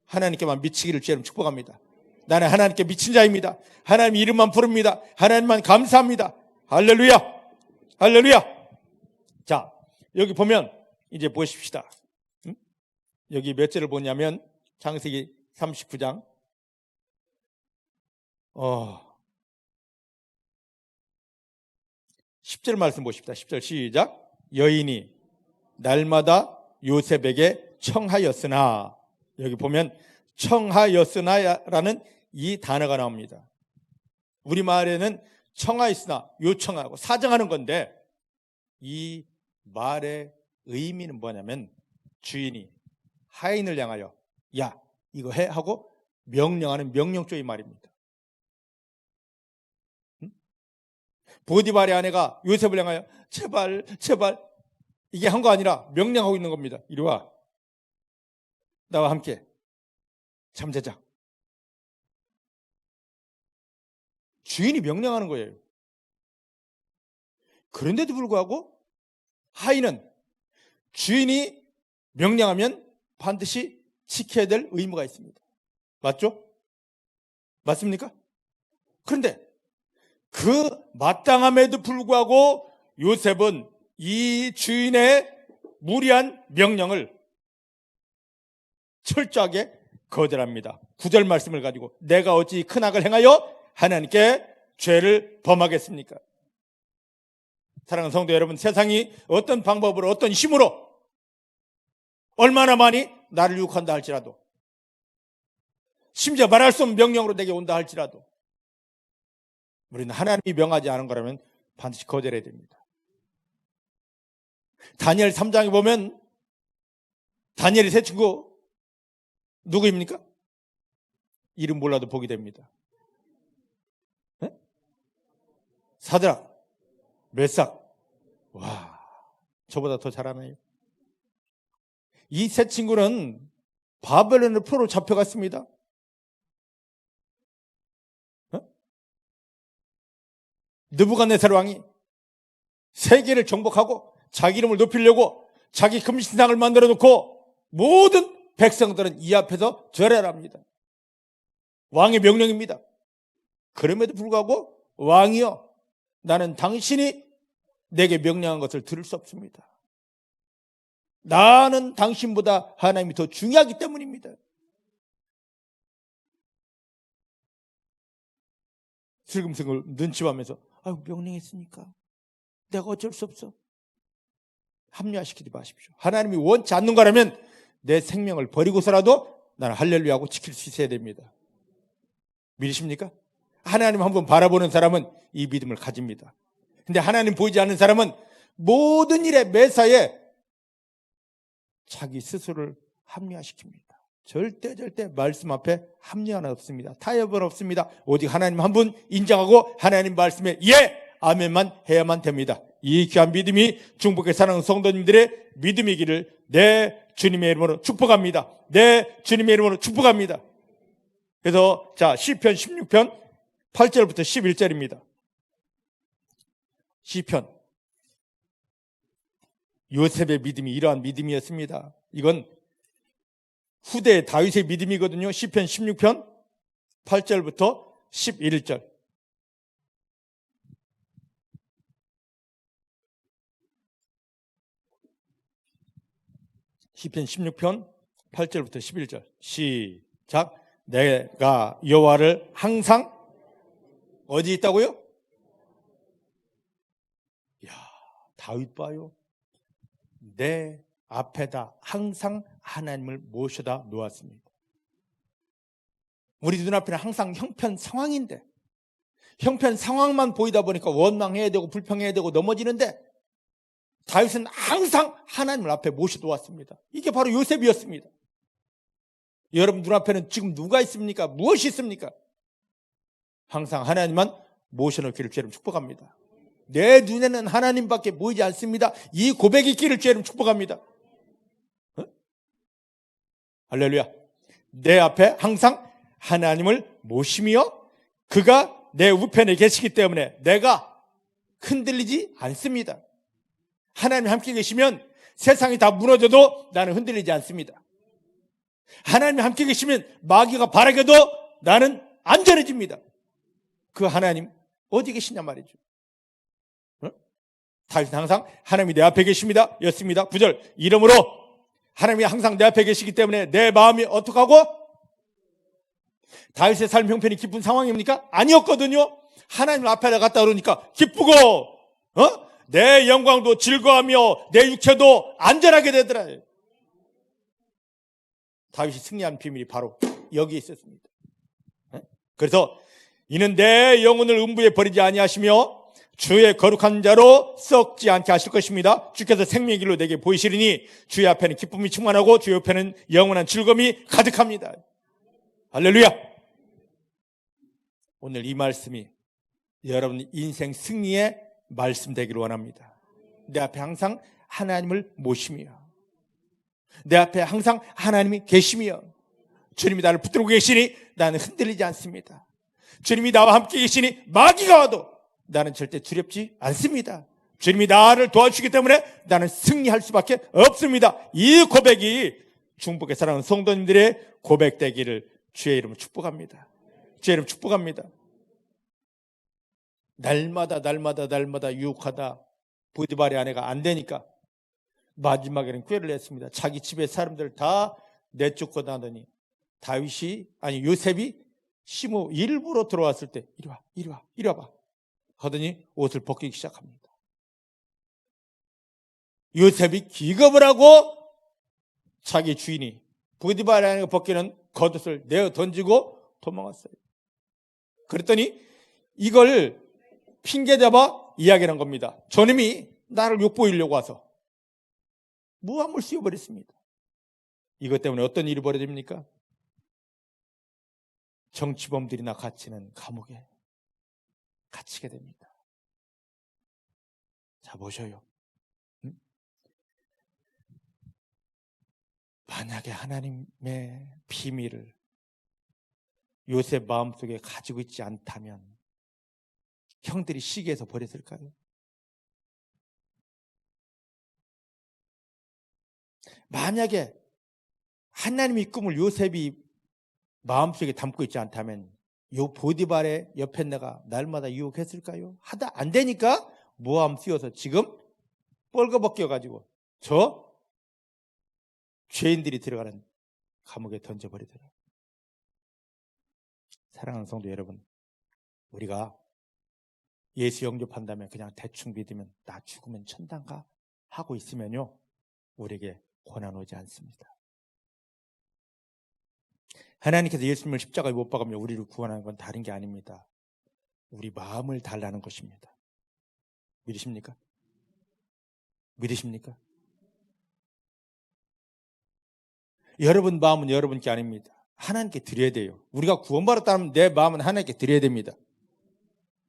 하나님께만 미치기를 주님 축복합니다. 나는 하나님께 미친 자입니다. 하나님 이름만 부릅니다. 하나님만 감사합니다. 할렐루야. 할렐루야. 자, 여기 보면 이제 보십시다. 여기 몇 절을 보냐면 창세기 39장 10절 말씀 보십시다. 10절 시작. 여인이 날마다 요셉에게 청하였으나, 여기 보면 청하였으나라는 이 단어가 나옵니다. 우리말에는 청하였으나, 요청하고 사정하는 건데, 이 말의 의미는 뭐냐면 주인이 하인을 향하여 야 이거 해 하고 명령하는 명령조의 말입니다. 보디발의 아내가 요셉을 향하여 제발 이게 한 거 아니라 명령하고 있는 겁니다. 이리 와, 나와 함께 잠자자. 주인이 명령하는 거예요. 그런데도 불구하고 하인은 주인이 명령하면 반드시 지켜야 될 의무가 있습니다. 맞죠? 맞습니까? 그런데 그 마땅함에도 불구하고 요셉은 이 주인의 무리한 명령을 철저하게 거절합니다. 9절 말씀을 가지고 내가 어찌 큰 악을 행하여 하나님께 죄를 범하겠습니까? 사랑하는 성도 여러분, 세상이 어떤 방법으로 어떤 힘으로 얼마나 많이 나를 유혹한다 할지라도, 심지어 말할 수 없는 명령으로 내게 온다 할지라도 우리는 하나님이 명하지 않은 거라면 반드시 거절해야 됩니다. 다니엘 3장에 보면 다니엘의 세 친구 누구입니까? 이름 몰라도 보게 됩니다. 네? 사드락, 메삭. 와, 저보다 더 잘하네요. 이 세 친구는 바벨론의 포로 잡혀갔습니다. 느부갓네살 왕이 세계를 정복하고 자기 이름을 높이려고 자기 금신상을 만들어 놓고 모든 백성들은 이 앞에서 절해라 합니다. 왕의 명령입니다. 그럼에도 불구하고 왕이여, 나는 당신이 내게 명령한 것을 들을 수 없습니다. 나는 당신보다 하나님이 더 중요하기 때문입니다. 슬금슬금 눈치 봐면서 아유, 명령했으니까 내가 어쩔 수 없어. 합리화시키지 마십시오. 하나님이 원치 않는 거라면 내 생명을 버리고서라도 나는 할렐루야하고 지킬 수 있어야 됩니다. 믿으십니까? 하나님 한번 바라보는 사람은 이 믿음을 가집니다. 근데 하나님 보이지 않는 사람은 모든 일에 매사에 자기 스스로를 합리화시킵니다. 절대 말씀 앞에 합리화는 없습니다. 타협은 없습니다. 오직 하나님 한 분 인정하고 하나님 말씀에 예, 아멘만 해야만 됩니다. 이 귀한 믿음이 중복의 사랑하는 성도님들의 믿음이기를 내 주님의 이름으로 축복합니다. 내 주님의 이름으로 축복합니다. 그래서 자, 시편 16편 8절부터 11절입니다. 시편, 요셉의 믿음이 이러한 믿음이었습니다. 이건 후대 다윗의 믿음이거든요. 시편 16편 8절부터 11절. 시편 16편 8절부터 11절. 시작. 내가 여호와를 항상 어디 있다고요? 야, 다윗 봐요. 내 앞에다 항상 하나님을 모셔다 놓았습니다. 우리 눈앞에는 항상 형편 상황인데, 형편 상황만 보이다 보니까 원망해야 되고 불평해야 되고 넘어지는데, 다윗은 항상 하나님을 앞에 모셔놓았습니다. 이게 바로 요셉이었습니다. 여러분 눈앞에는 지금 누가 있습니까? 무엇이 있습니까? 항상 하나님만 모셔놓기를 주님 축복합니다. 내 눈에는 하나님밖에 보이지 않습니다. 이 고백이 있기를 주님 축복합니다. 할렐루야. 내 앞에 항상 하나님을 모시며 그가 내 우편에 계시기 때문에 내가 흔들리지 않습니다. 하나님이 함께 계시면 세상이 다 무너져도 나는 흔들리지 않습니다. 하나님이 함께 계시면 마귀가 바라게도 나는 안전해집니다. 그 하나님 어디 계시냐 말이죠. 다윗은 항상 하나님이 내 앞에 계십니다 였습니다. 9절. 이러므로 하나님이 항상 내 앞에 계시기 때문에 내 마음이 어떡하고? 다윗의 삶 형편이 기쁜 상황입니까? 아니었거든요. 하나님 앞에 갔다 그러니까 기쁘고 내 영광도 즐거워하며 내 육체도 안전하게 되더라. 다윗이 승리한 비밀이 바로 여기에 있었습니다. 그래서 이는 내 영혼을 음부에 버리지 아니하시며 주의 거룩한 자로 썩지 않게 하실 것입니다. 주께서 생명의 길로 내게 보이시리니 주의 앞에는 기쁨이 충만하고 주의 옆에는 영원한 즐거움이 가득합니다. 할렐루야. 오늘 이 말씀이 여러분 인생 승리의 말씀 되기를 원합니다. 내 앞에 항상 하나님을 모시며 내 앞에 항상 하나님이 계시며 주님이 나를 붙들고 계시니 나는 흔들리지 않습니다. 주님이 나와 함께 계시니 마귀가 와도 나는 절대 두렵지 않습니다. 주님이 나를 도와주시기 때문에 나는 승리할 수밖에 없습니다. 이 고백이 중복의 사랑하는 성도님들의 고백되기를 주의 이름으로 축복합니다. 주의 이름 축복합니다. 날마다 유혹하다 보디발의 아내가 안 되니까 마지막에는 꾀를 냈습니다. 자기 집의 사람들 다 내쫓고 나더니 요셉이 시므 일부러 들어왔을 때 이리 와봐 하더니 옷을 벗기기 시작합니다. 요셉이 기겁을 하고 자기 주인이 보디발의 아내가 벗기는 겉옷을 내어 던지고 도망갔어요. 그랬더니 이걸 핑계잡아 이야기한 겁니다. 저놈이 나를 욕보이려고 와서 무함을 씌워버렸습니다. 이것 때문에 어떤 일이 벌어집니까? 정치범들이나 갇히는 감옥에 갇히게 됩니다. 자, 보셔요. 만약에 하나님의 비밀을 요셉 마음속에 가지고 있지 않다면 형들이 시기해서 버렸을까요? 만약에 하나님의 꿈을 요셉이 마음속에 담고 있지 않다면 요 보디발의 옆에 내가 날마다 유혹했을까요? 하다 안 되니까 모함 씌워서 지금 뻘거벗겨가지고 저 죄인들이 들어가는 감옥에 던져버리더라. 사랑하는 성도 여러분, 우리가 예수 영접한다면 그냥 대충 믿으면 나 죽으면 천당가 하고 있으면요 우리에게 고난 오지 않습니다. 하나님께서 예수님을 십자가에 못 박으며 우리를 구원하는 건 다른 게 아닙니다. 우리 마음을 달라는 것입니다. 믿으십니까? 믿으십니까? 여러분 마음은 여러분께 아닙니다. 하나님께 드려야 돼요. 우리가 구원받았다면 내 마음은 하나님께 드려야 됩니다.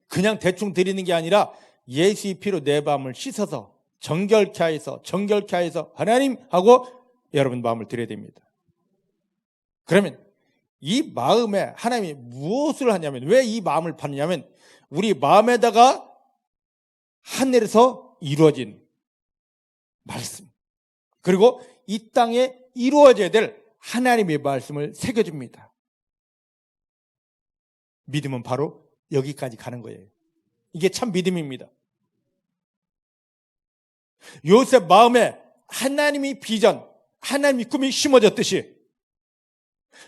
그냥 대충 드리는 게 아니라 예수의 피로 내 마음을 씻어서 정결케 하여서 하나님하고 여러분 마음을 드려야 됩니다. 그러면 이 마음에 하나님이 무엇을 하냐면, 왜 이 마음을 받느냐면 우리 마음에다가 하늘에서 이루어진 말씀, 그리고 이 땅에 이루어져야 될 하나님의 말씀을 새겨줍니다. 믿음은 바로 여기까지 가는 거예요. 이게 참 믿음입니다. 요셉 마음에 하나님의 비전, 하나님의 꿈이 심어졌듯이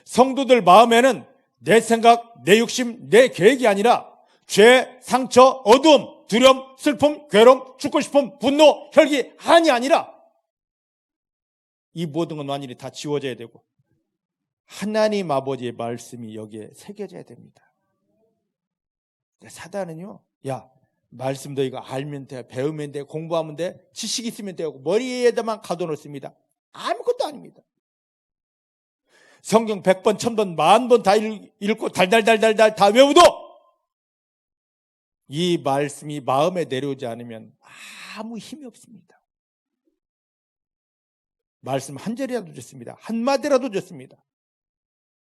성도들 마음에는 내 생각, 내 욕심, 내 계획이 아니라 죄, 상처, 어두움, 두려움, 슬픔, 괴로움, 죽고 싶음, 분노, 혈기, 한이 아니라 이 모든 건 완전히 다 지워져야 되고 하나님 아버지의 말씀이 여기에 새겨져야 됩니다. 사단은요, 야, 말씀도 이거 알면 돼, 배우면 돼, 공부하면 돼, 지식이 있으면 되고 머리에다만 가둬놓습니다. 아무것도 아닙니다. 성경 100번, 1000번, 10,000번 다 읽고 달달달달달 다 외워도 이 말씀이 마음에 내려오지 않으면 아무 힘이 없습니다. 말씀 한 절이라도 좋습니다. 한마디라도 좋습니다.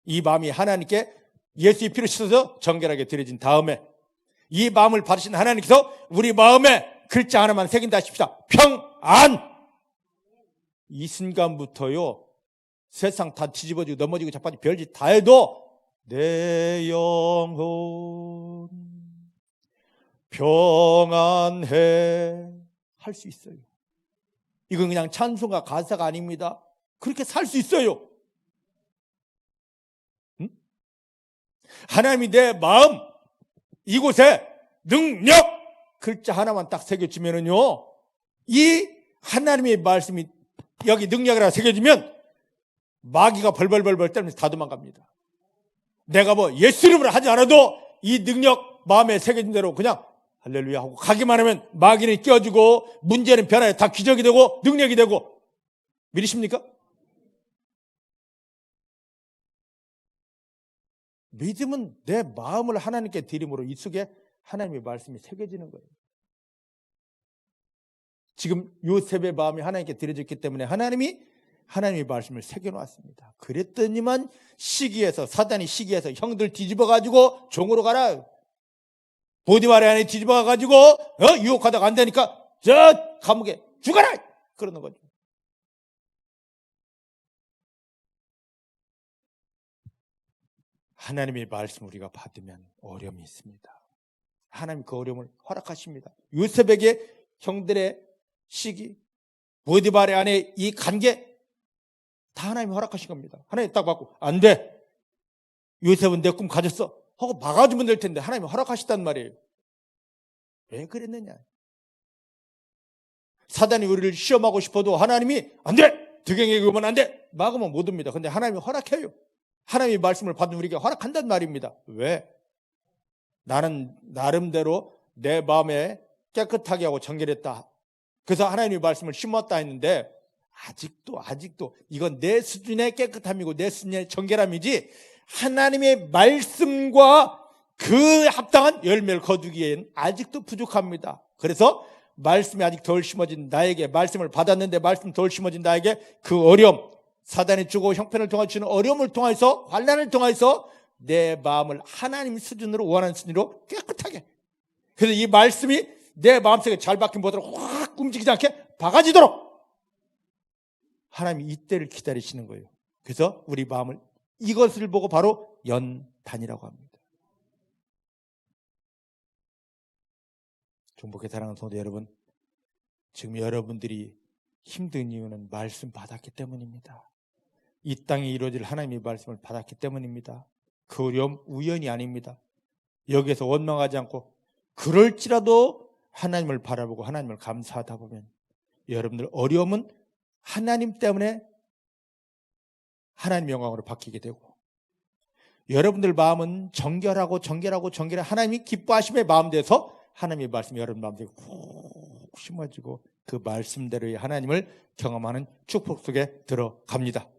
이 마음이 하나님께 예수의 피로 씻어서 정결하게 드려진 다음에 이 마음을 받으신 하나님께서 우리 마음에 글자 하나만 새긴다 하십시다. 평안! 이 순간부터요, 세상 다 뒤집어지고 넘어지고 자빠지고 별짓 다 해도 내 영혼 평안해 할 수 있어요. 이건 그냥 찬송가 가사가 아닙니다. 그렇게 살 수 있어요. 응? 하나님이 내 마음 이곳에 능력, 글자 하나만 딱 새겨주면은요, 이 하나님의 말씀이 여기 능력이라 새겨지면 마귀가 벌벌벌벌 떨면서 다 도망갑니다. 내가 뭐 예수 이름으로 하지 않아도 이 능력 마음에 새겨진 대로 그냥 할렐루야 하고 가기만 하면 마귀는 껴주고 문제는 변화에 다 기적이 되고 능력이 되고. 믿으십니까? 믿음은 내 마음을 하나님께 드림으로 이 속에 하나님의 말씀이 새겨지는 거예요. 지금 요셉의 마음이 하나님께 드려졌기 때문에 하나님이 하나님의 말씀을 새겨놓았습니다. 그랬더니만 사단이 시기해서 형들 뒤집어가지고 종으로 가라. 보디발의 안에 뒤집어가지고 유혹하다가 안 되니까 저 감옥에 죽어라! 그러는 거죠. 하나님의 말씀을 우리가 받으면 어려움이 있습니다. 하나님 그 어려움을 허락하십니다. 요셉에게 형들의 시기, 보디발의 안에 이 관계 다 하나님이 허락하신 겁니다. 하나님 딱 받고 안 돼. 요셉은 내 꿈 가졌어 하고 막아주면 될 텐데 하나님이 허락하셨단 말이에요. 왜 그랬느냐? 사단이 우리를 시험하고 싶어도 하나님이 안 돼. 득행에게 오면 안 돼. 막으면 못 옵니다. 근데 하나님이 허락해요. 하나님의 말씀을 받은 우리에게 허락한단 말입니다. 왜? 나는 나름대로 내 마음에 깨끗하게 하고 정결했다. 그래서 하나님의 말씀을 심었다 했는데 아직도 이건 내 수준의 깨끗함이고 내 수준의 정결함이지 하나님의 말씀과 그 합당한 열매를 거두기엔 아직도 부족합니다. 그래서 말씀이 아직 덜 심어진 나에게, 말씀을 받았는데 말씀 덜 심어진 나에게 그 어려움, 사단이 주고 형편을 통해 주는 어려움을 통해서, 환난을 통해서 내 마음을 하나님 수준으로, 원하는 수준으로 깨끗하게, 그래서 이 말씀이 내 마음속에 잘 박힌 보도록 확 움직이지 않게 박아지도록 하나님이 이때를 기다리시는 거예요. 그래서 우리 마음을, 이것을 보고 바로 연단이라고 합니다. 중복의 사랑하는 성도 여러분, 지금 여러분들이 힘든 이유는 말씀 받았기 때문입니다. 이 땅에 이루어질 하나님의 말씀을 받았기 때문입니다. 그 어려움 우연이 아닙니다. 여기에서 원망하지 않고 그럴지라도 하나님을 바라보고 하나님을 감사하다 보면 여러분들 어려움은 하나님 때문에 하나님 영광으로 바뀌게 되고, 여러분들 마음은 정결하고 하나님이 기뻐하심의 마음 돼서 하나님의 말씀이 여러분 마음속에 훅 심어지고 그 말씀대로의 하나님을 경험하는 축복 속에 들어갑니다.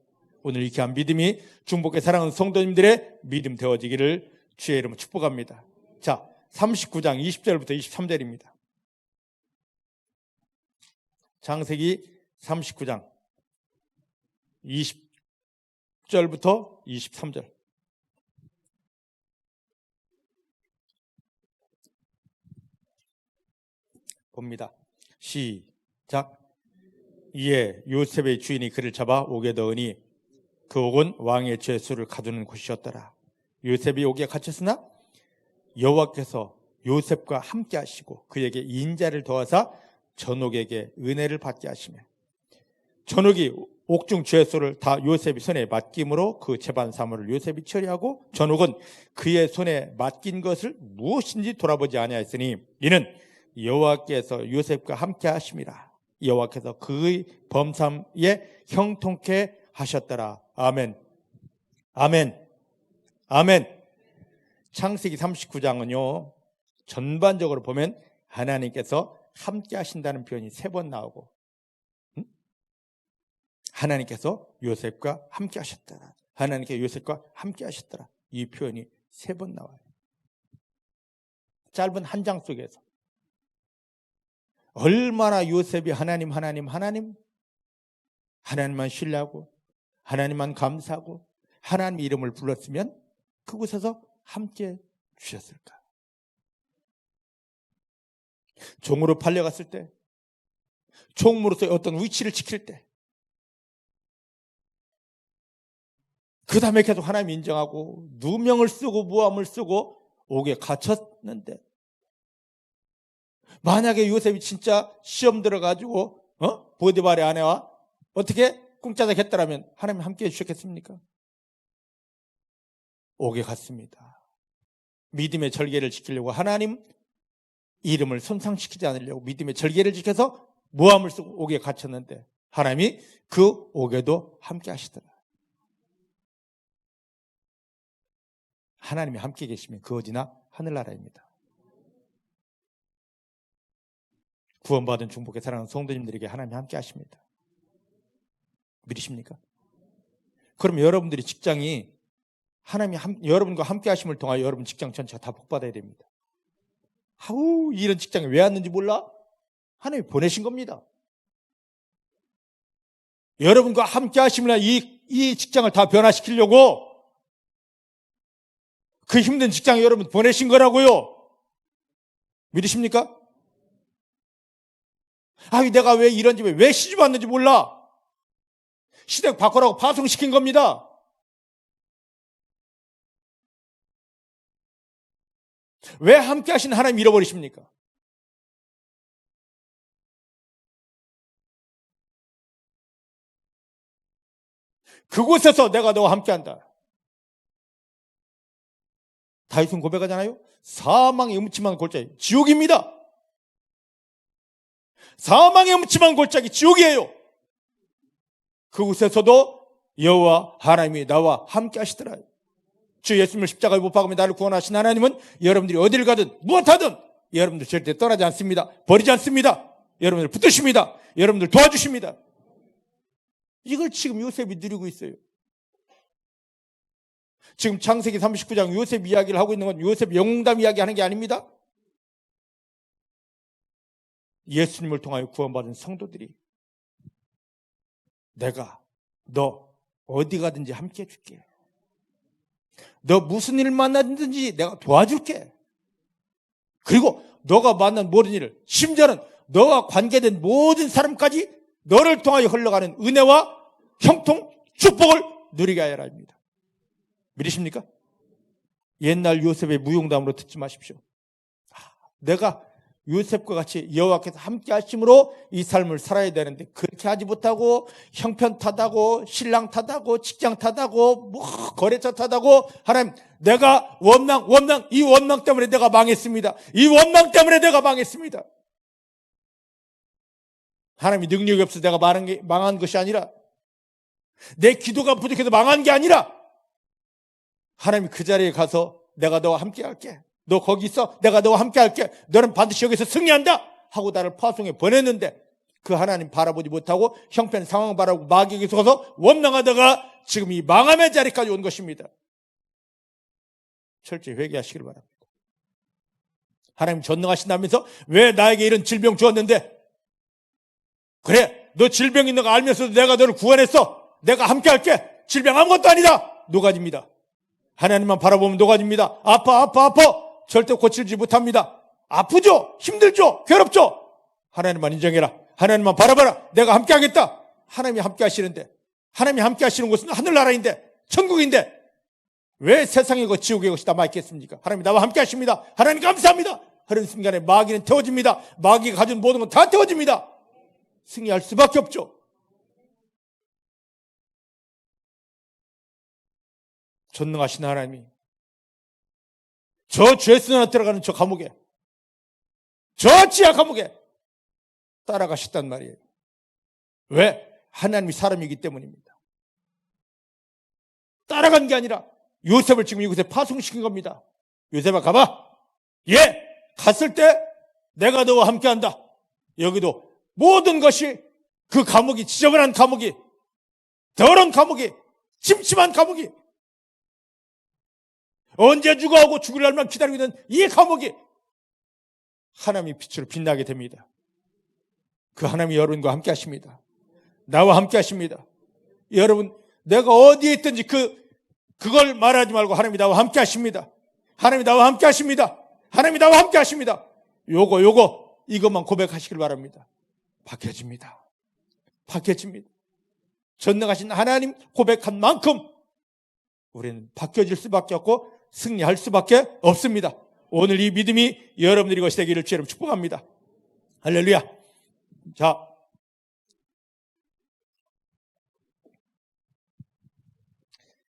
오늘 이 귀한 믿음이 중복의 사랑하는 성도님들의 믿음 되어지기를 주의 이름으로 축복합니다. 자, 39장 20절부터 23절입니다. 창세기 39장 20절부터 23절 봅니다. 시작. 이에 요셉의 주인이 그를 잡아 옥에 넣으니 그 옥은 왕의 죄수를 가두는 곳이었더라. 요셉이 옥에 갇혔으나 여호와께서 요셉과 함께 하시고 그에게 인자를 더하사 전옥에게 은혜를 받게 하시며, 전옥이 옥중 죄수를 다 요셉이 손에 맡김으로 그 재반 사물을 요셉이 처리하고 전옥은 그의 손에 맡긴 것을 무엇인지 돌아보지 아니하였으니 이는 여호와께서 요셉과 함께 하심이라. 여호와께서 그의 범삼에 형통케 하셨더라. 아멘. 아멘. 아멘. 창세기 39장은요 전반적으로 보면 하나님께서 함께 하신다는 표현이 3번 나오고, 하나님께서 요셉과 함께 하셨더라, 하나님께서 요셉과 함께 하셨더라, 이 표현이 3번 나와요. 짧은 한 장 속에서 얼마나 요셉이 하나님만 신뢰하고 하나님만 감사하고 하나님 이름을 불렀으면 그곳에서 함께 주셨을까. 종으로 팔려갔을 때, 종으로서의 어떤 위치를 지킬 때, 그 다음에 계속 하나님 인정하고 누명을 쓰고 무함을 쓰고 옥에 갇혔는데, 만약에 요셉이 진짜 시험 들어가지고 보디발의 아내와 어떻게 꿈짜자 했더라면 하나님 함께 해주셨겠습니까? 옥에 갔습니다. 믿음의 절개를 지키려고 하나님 이름을 손상시키지 않으려고 믿음의 절개를 지켜서 모함을 쓰고 옥에 갇혔는데 하나님이 그 옥에도 함께 하시더라. 하나님이 함께 계시면 그 어디나 하늘나라입니다. 구원받은 중복의 사랑하는 성도님들에게 하나님이 함께 하십니다. 믿으십니까? 그럼 여러분들이 직장이 여러분과 함께 하심을 통하여 여러분 직장 전체가 다 복받아야 됩니다. 아우, 이런 직장에 왜 왔는지 몰라? 하나님이 보내신 겁니다. 여러분과 함께 하심을 이 직장을 다 변화시키려고 그 힘든 직장에 여러분 보내신 거라고요. 믿으십니까? 내가 왜 이런 집에 왜 시집 왔는지 몰라. 시댁 바꾸라고 파송시킨 겁니다. 왜 함께 하신 하나님 잃어버리십니까? 그곳에서 내가 너와 함께 한다. 다윗은 고백하잖아요. 사망의 음침한 골짜기, 지옥입니다. 사망의 음침한 골짜기, 지옥이에요. 그곳에서도 여호와 하나님이 나와 함께 하시더라. 주 예수님을 십자가에 못 박으며 나를 구원하신 하나님은 여러분들이 어디를 가든 무엇하든 여러분들 절대 떠나지 않습니다. 버리지 않습니다. 여러분들 붙드십니다. 여러분들 도와주십니다. 이걸 지금 요셉이 누리고 있어요. 지금 창세기 39장 요셉 이야기를 하고 있는 건 요셉 영웅담 이야기하는 게 아닙니다. 예수님을 통하여 구원받은 성도들이 내가 너 어디 가든지 함께 해줄게. 너 무슨 일을 만나든지 내가 도와줄게. 그리고 너가 만난 모든 일을, 심지어는 너와 관계된 모든 사람까지 너를 통하여 흘러가는 은혜와 형통, 축복을 누리게 하여라 합니다. 믿으십니까? 옛날 요셉의 무용담으로 듣지 마십시오. 내가 요셉과 같이 여호와께서 함께 하심으로 이 삶을 살아야 되는데 그렇게 하지 못하고 형편 탓하고 신랑 탓하고 직장 탓하고 거래처 탓하고 하나님 내가 이 원망 때문에 내가 망했습니다. 이 원망 때문에 내가 망했습니다. 하나님이 능력이 없어서 내가 망한 것이 아니라 내 기도가 부족해서 망한 게 아니라 하나님이 그 자리에 가서 내가 너와 함께 할게. 너 거기 있어. 내가 너와 함께 할게. 너는 반드시 여기서 승리한다. 하고 나를 파송에 보냈는데 그 하나님 바라보지 못하고 형편 상황 바라보고 마귀에게 속아서 원망하다가 지금 이 망함의 자리까지 온 것입니다. 철저히 회개하시길 바랍니다. 하나님 전능하신다면서 왜 나에게 이런 질병 주었는데 그래 너 질병 있는 거 알면서도 내가 너를 구원했어. 내가 함께 할게. 질병 아무것도 아니다. 노가집니다. 하나님만 바라보면 노가집니다. 아파 절대 고치지 못합니다. 아프죠? 힘들죠? 괴롭죠? 하나님만 인정해라. 하나님만 바라봐라. 내가 함께 하겠다. 하나님이 함께 하시는데 하나님이 함께 하시는 곳은 하늘나라인데 천국인데 왜 세상의 것 지옥의 것이 남아있겠습니까? 하나님이 나와 함께 하십니다. 하나님 감사합니다. 하는 순간에 마귀는 태워집니다. 마귀가 가진 모든 건 다 태워집니다. 승리할 수밖에 없죠. 전능하신 하나님이 저 죄수나 들어가는 저 감옥에 저 지하 감옥에 따라가셨단 말이에요. 왜? 하나님이 사람이기 때문입니다. 따라간 게 아니라 요셉을 지금 이곳에 파송시킨 겁니다. 요셉아 가봐. 예, 갔을 때 내가 너와 함께한다. 여기도 모든 것이 그 감옥이 지저분한 감옥이 더러운 감옥이 침침한 감옥이 언제 죽어하고 죽을 날만 기다리고 있는 이 감옥이 하나님의 빛으로 빛나게 됩니다. 그 하나님이 여러분과 함께 하십니다. 나와 함께 하십니다. 여러분 내가 어디에 있든지 그걸 말하지 말고 하나님이 나와 함께 하십니다. 하나님이 나와 함께 하십니다. 하나님이 나와 함께 하십니다. 이것만 고백하시길 바랍니다. 바뀌어집니다. 전능하신 하나님 고백한 만큼 우리는 바뀌어질 수밖에 없고 승리할 수밖에 없습니다. 오늘 이 믿음이 여러분들이 것이 되기를 주님 축복합니다. 할렐루야. 자,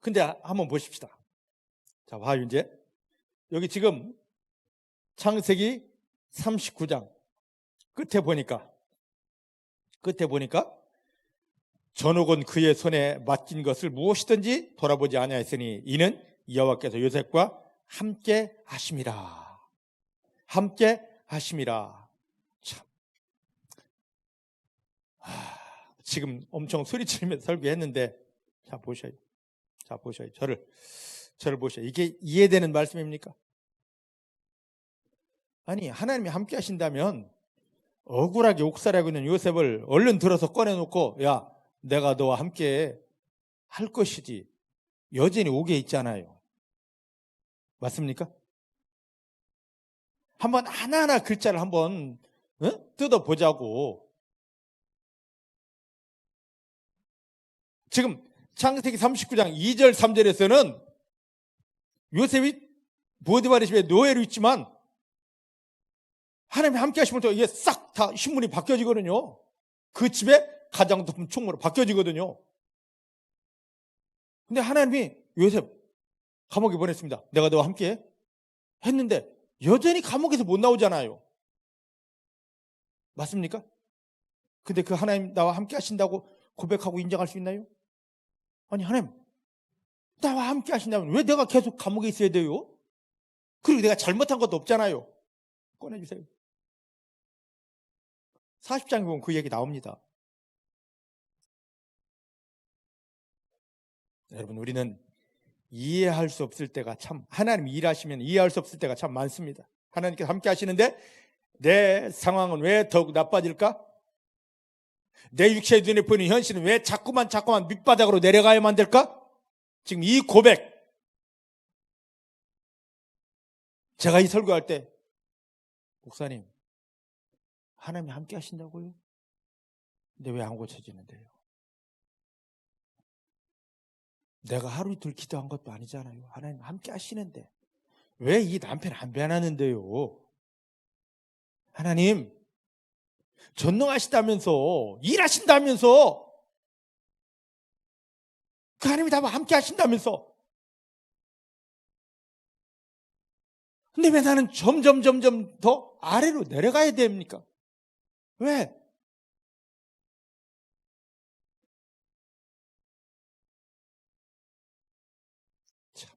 근데 한번 보십시다. 자, 봐요 이제 여기 지금 창세기 39장 끝에 보니까 전옥은 그의 손에 맡긴 것을 무엇이든지 돌아보지 아니하였으니 이는 여호와께서 요셉과 함께 하심이라. 함께 하심이라. 참. 지금 엄청 소리치면서 설교했는데 자 보셔요. 저를 보셔요. 이게 이해되는 말씀입니까? 아니 하나님이 함께 하신다면 억울하게 옥살이하고 있는 요셉을 얼른 들어서 꺼내놓고 야 내가 너와 함께 할 것이지 여전히 옥에 있잖아요. 맞습니까? 한번 하나하나 글자를 한번 뜯어보자고. 지금 창세기 39장 2절 3절에서는 요셉이 보디바리 집에 노예로 있지만 하나님이 함께 하시면 또 이게 싹 다 신문이 바뀌어지거든요. 그 집에 가장 높은 총무로 바뀌어지거든요. 근데 하나님이 요셉 감옥에 보냈습니다. 내가 너와 함께 했는데 여전히 감옥에서 못 나오잖아요. 맞습니까? 근데 그 하나님 나와 함께 하신다고 고백하고 인정할 수 있나요? 아니 하나님 나와 함께 하신다면 왜 내가 계속 감옥에 있어야 돼요? 그리고 내가 잘못한 것도 없잖아요. 꺼내주세요. 40장에 보면 그 얘기 나옵니다. 여러분 우리는 이해할 수 없을 때가 참 하나님 일하시면 이해할 수 없을 때가 참 많습니다. 하나님께서 함께 하시는데 내 상황은 왜 더욱 나빠질까? 내 육체의 눈에 보이는 현실은 왜 자꾸만 밑바닥으로 내려가야만 될까? 지금 이 고백 제가 이 설교할 때 목사님 하나님이 함께 하신다고요? 근데 왜 안 고쳐지는데요? 내가 하루 이틀 기도한 것도 아니잖아요. 하나님 함께 하시는데 왜 이 남편 안 변하는데요? 하나님 전능하시다면서 일하신다면서 그 하나님이 다 함께 하신다면서 근데 왜 나는 점점 더 아래로 내려가야 됩니까? 왜? 참.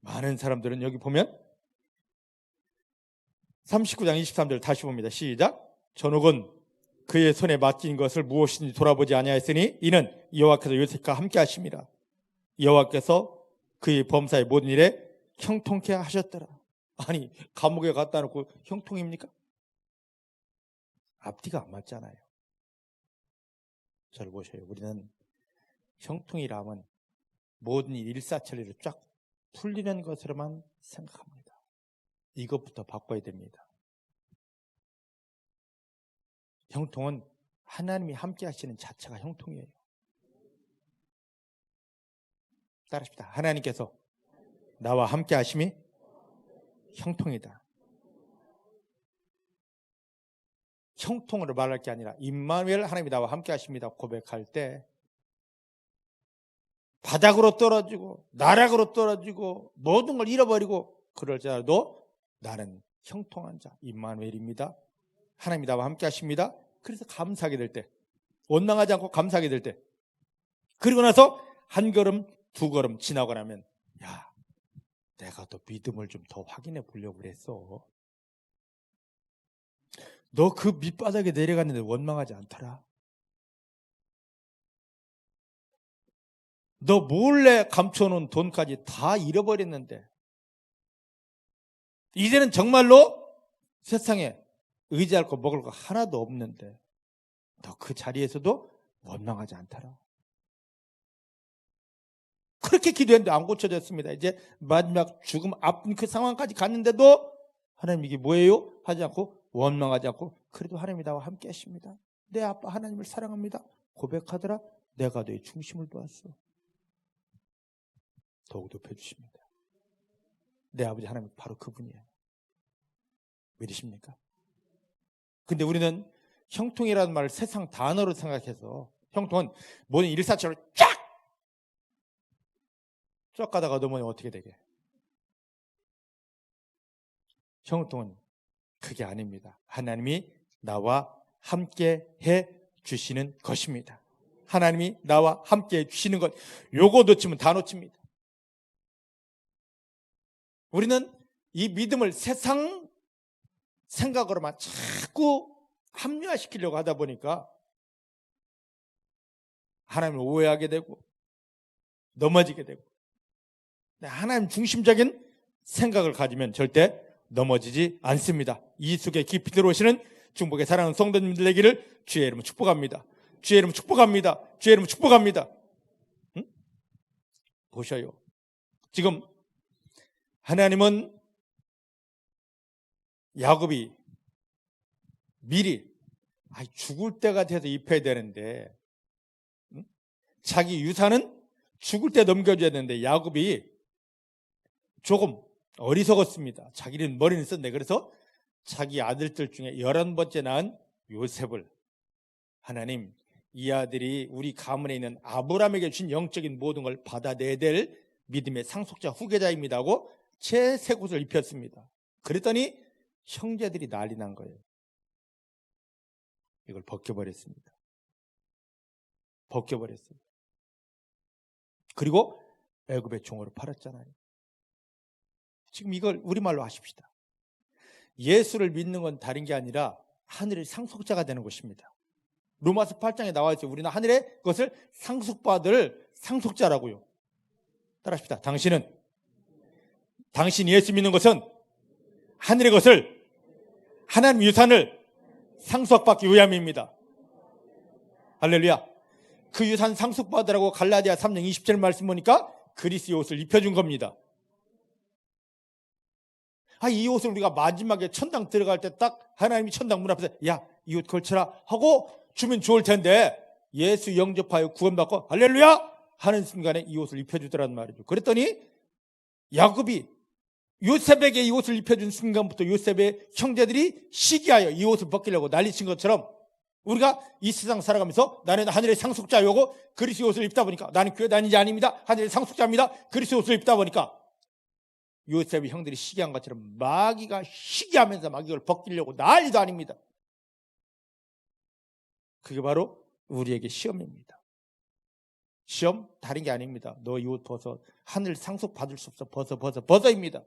많은 사람들은 여기 보면 39장 23절 다시 봅니다. 시작. 전옥은 그의 손에 맡긴 것을 무엇인지 돌아보지 아니하였으니 이는 여호와께서 요셉과 함께 하심이라. 여호와께서 그의 범사의 모든 일에 형통케 하셨더라. 아니 감옥에 갖다 놓고 형통입니까? 앞뒤가 안 맞잖아요. 저를 보셔요. 우리는 형통이라면 모든 일 일사천리로 쫙 풀리는 것으로만 생각합니다. 이것부터 바꿔야 됩니다. 형통은 하나님이 함께 하시는 자체가 형통이에요. 따라합시다. 하나님께서 나와 함께 하심이 형통이다. 형통으로 말할 게 아니라 임마누엘 하나님이 나와 함께 하십니다 고백할 때 바닥으로 떨어지고 나락으로 떨어지고 모든 걸 잃어버리고 그럴지라도 나는 형통한 자 임마누엘입니다. 하나님이 나와 함께 하십니다. 그래서 감사하게 될 때 원망하지 않고 감사하게 될 때 그리고 나서 한 걸음 두 걸음 지나고 나면 야 내가 또 믿음을 좀 더 확인해 보려고 그랬어. 너 그 밑바닥에 내려갔는데 원망하지 않더라. 너 몰래 감춰놓은 돈까지 다 잃어버렸는데 이제는 정말로 세상에 의지할 거 먹을 거 하나도 없는데 너 그 자리에서도 원망하지 않더라. 그렇게 기도했는데 안 고쳐졌습니다. 이제 마지막 죽음 아픈 그 상황까지 갔는데도 하나님 이게 뭐예요? 하지 않고 원망하지 않고 그래도 하나님이 나와 함께 하십니다. 내 아빠 하나님을 사랑합니다. 고백하더라. 내가 너의 중심을 도왔어. 더욱 높여주십니다. 내 아버지 하나님 바로 그분이에요. 믿으십니까? 근데 우리는 형통이라는 말을 세상 단어로 생각해서 형통은 모든 일사천리로 쫙 가다가 넘어지면 어떻게 되게? 형통은 그게 아닙니다. 하나님이 나와 함께 해 주시는 것입니다. 하나님이 나와 함께 해 주시는 것, 요거 놓치면 다 놓칩니다. 우리는 이 믿음을 세상 생각으로만 자꾸 합리화시키려고 하다 보니까 하나님을 오해하게 되고 넘어지게 되고, 하나님 중심적인 생각을 가지면 절대 넘어지지 않습니다. 이 속에 깊이 들어오시는 중복의 사랑하는 성도님들 되기를 주의 이름으로 축복합니다. 주의 이름으로 축복합니다. 주의 이름으로 축복합니다. 응? 보셔요. 지금 하나님은 야곱이 미리 죽을 때가 돼서 입혀야 되는데, 응? 자기 유산은 죽을 때 넘겨줘야 되는데 야곱이 조금 어리석었습니다. 자기는 머리는 썼네. 그래서 자기 아들들 중에 11번째 낳은 요셉을 하나님, 이 아들이 우리 가문에 있는 아브라함에게 주신 영적인 모든 걸 받아내야 될 믿음의 상속자 후계자입니다 하고 채색 옷을 입혔습니다. 그랬더니 형제들이 난리 난 거예요. 이걸 벗겨버렸습니다. 벗겨버렸어요. 그리고 애굽의 종으로 팔았잖아요. 지금 이걸 우리말로 하십시다. 예수를 믿는 건 다른 게 아니라 하늘의 상속자가 되는 것입니다. 로마서 8장에 나와 있어요. 우리는 하늘의 것을 상속받을 상속자라고요. 따라합시다. 당신이 예수 믿는 것은 하늘의 것을, 하나님 유산을 상속받기 위함입니다. 할렐루야. 그 유산 상속받으라고 갈라디아 3장 20절 말씀 보니까 그리스도의 옷을 입혀준 겁니다. 이 옷을 우리가 마지막에 천당 들어갈 때 딱 하나님이 천당 문 앞에서 야, 이 옷 걸쳐라 하고 주면 좋을 텐데, 예수 영접하여 구원받고 할렐루야 하는 순간에 이 옷을 입혀주더란 말이죠. 그랬더니 야곱이 요셉에게 이 옷을 입혀준 순간부터 요셉의 형제들이 시기하여 이 옷을 벗기려고 난리친 것처럼, 우리가 이 세상 살아가면서 나는 하늘의 상속자요고 그리스도의 옷을 입다 보니까, 나는 교회 다니지 아닙니다, 하늘의 상속자입니다, 그리스도의 옷을 입다 보니까 요셉의 형들이 시기한 것처럼 마귀가 시기하면서 마귀를 벗기려고 난리도 아닙니다. 그게 바로 우리에게 시험입니다. 시험 다른 게 아닙니다. 너 이 옷 벗어, 하늘 상속 받을 수 없어, 벗어입니다.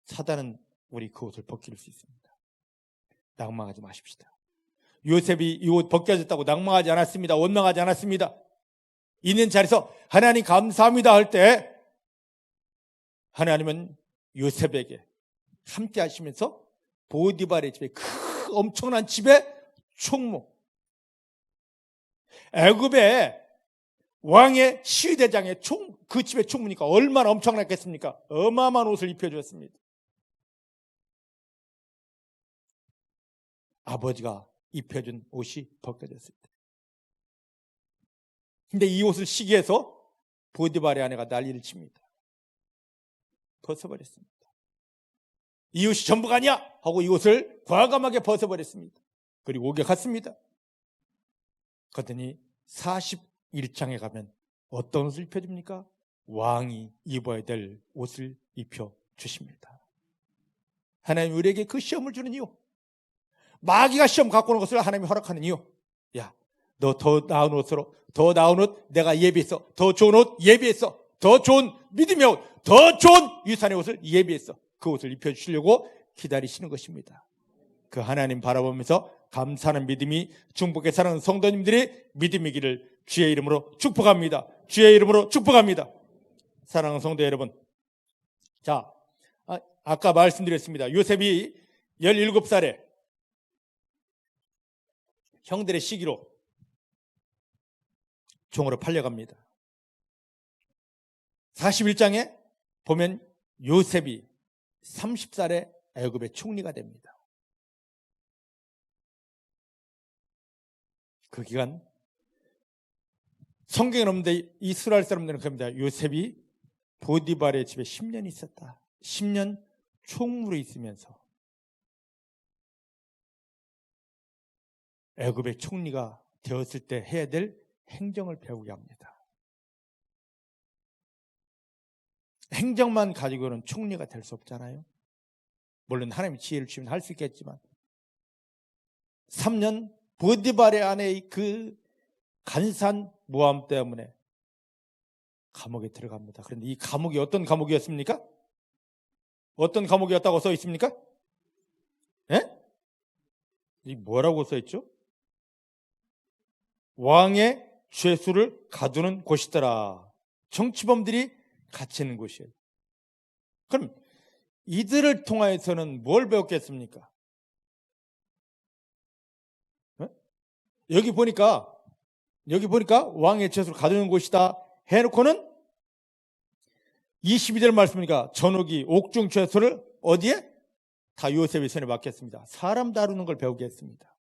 사단은 우리 그 옷을 벗길 수 있습니다. 낭망하지 마십시다. 요셉이 이 옷 벗겨졌다고 낭망하지 않았습니다. 원망하지 않았습니다. 있는 자리에서 하나님 감사합니다 할 때 하나님은 요셉에게 함께 하시면서 보디발의 집에 엄청난 집에 총무, 애굽의 왕의 시위대장의 그 집의 총무니까 얼마나 엄청났겠습니까? 어마어마한 옷을 입혀주었습니다. 아버지가 입혀준 옷이 벗겨졌습니다. 근데 이 옷을 시기해서 보디발의 아내가 난리를 칩니다. 벗어버렸습니다. 이 옷이 전부가 아니야 하고 이 옷을 과감하게 벗어버렸습니다. 그리고 옥에 갔습니다. 그랬더니 41장에 가면 어떤 옷을 입혀줍니까? 왕이 입어야 될 옷을 입혀주십니다. 하나님 우리에게 그 시험을 주는 이유, 마귀가 시험 갖고 오는 것을 하나님이 허락하는 이유, 야, 너 더 나은 옷으로, 더 나은 옷 내가 예비했어, 더 좋은 옷 예비했어, 더 좋은 믿음의 옷, 더 좋은 유산의 옷을 예비했어, 그 옷을 입혀주시려고 기다리시는 것입니다. 그 하나님 바라보면서 감사하는 믿음이 중복에 사는 성도님들의 믿음이기를 주의 이름으로 축복합니다. 주의 이름으로 축복합니다. 사랑하는 성도 여러분, 자, 아까 말씀드렸습니다. 요셉이 17살에 형들의 시기로 종으로 팔려갑니다. 41장에 보면 요셉이 30살에 애굽의 총리가 됩니다. 그 기간 성경에 없는데 이스라엘 사람들은 그럽니다. 요셉이 보디발의 집에 10년 있었다. 10년 총무로 있으면서 애굽의 총리가 되었을 때 해야 될 행정을 배우게 합니다. 행정만 가지고는 총리가 될 수 없잖아요. 물론 하나님이 지혜를 주시면 할 수 있겠지만 3년 보디발의 아내의 그 간사한 모함 때문에 감옥에 들어갑니다. 그런데 이 감옥이 어떤 감옥이었습니까? 어떤 감옥이었다고 써 있습니까? 예? 이 뭐라고 써 있죠? 왕의 죄수를 가두는 곳이더라. 정치범들이 갇히는 곳이에요. 그럼 이들을 통하여서는 뭘 배웠겠습니까? 예? 여기 보니까 왕의 죄수를 가두는 곳이다 해놓고는 22절 말씀이니까 전옥이 옥중 죄수를 어디에? 다 요셉의 손에 맡겼습니다. 사람 다루는 걸 배우겠습니다.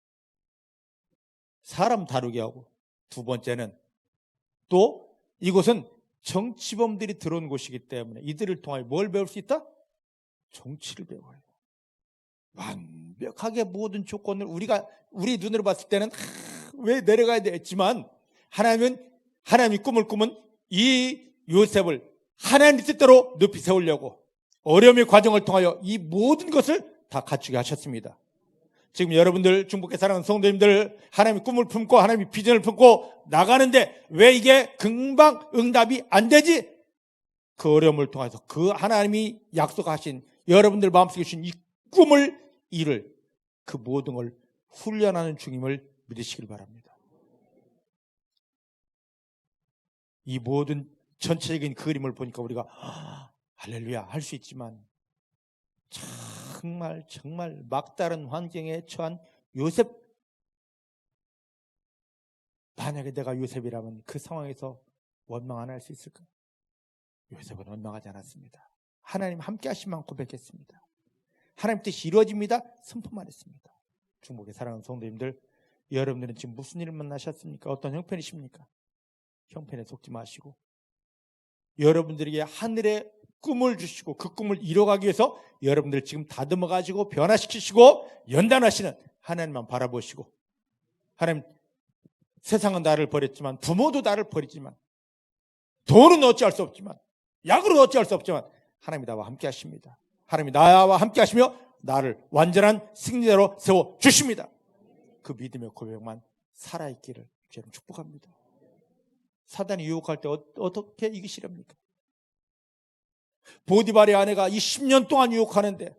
사람 다루게 하고, 두 번째는 또 이곳은 정치범들이 들어온 곳이기 때문에 이들을 통하여 뭘 배울 수 있다? 정치를 배워요. 완벽하게 모든 조건을 우리 눈으로 봤을 때는 왜 내려가야 되겠지만 하나님이 꿈을 꾸면 이 요셉을 하나님의 뜻대로 높이 세우려고 어려움의 과정을 통하여 이 모든 것을 다 갖추게 하셨습니다. 지금 여러분들 중복의 사랑하는 성도님들 하나님의 꿈을 품고 하나님의 비전을 품고 나가는데 왜 이게 금방 응답이 안 되지? 그 어려움을 통해서 그 하나님이 약속하신 여러분들 마음속에 주신 이 꿈을 이룰 그 모든 걸 훈련하는 중임을 믿으시길 바랍니다. 이 모든 전체적인 그림을 보니까 우리가 할렐루야 할 수 있지만 정말 막다른 환경에 처한 요셉, 만약에 내가 요셉이라면 그 상황에서 원망 안 할 수 있을까? 요셉은 원망하지 않았습니다. 하나님 함께 하시면 고백했습니다. 하나님 뜻이 이루어집니다. 선포만 했습니다. 중복의 사랑하는 성도님들, 여러분들은 지금 무슨 일을 만나셨습니까? 어떤 형편이십니까? 형편에 속지 마시고 여러분들에게 하늘의 꿈을 주시고 그 꿈을 이뤄가기 위해서 여러분들 지금 다듬어 가지고 변화시키시고 연단하시는 하나님만 바라보시고, 하나님 세상은 나를 버렸지만 부모도 나를 버리지만 돈은 어찌할 수 없지만 약으로 어찌할 수 없지만 하나님이 나와 함께 하십니다. 하나님이 나와 함께 하시며 나를 완전한 승리자로 세워주십니다. 그 믿음의 고백만 살아있기를 주님 축복합니다. 사단이 유혹할 때 어떻게 이기시렵니까? 보디발의 아내가 이 10년 동안 유혹하는데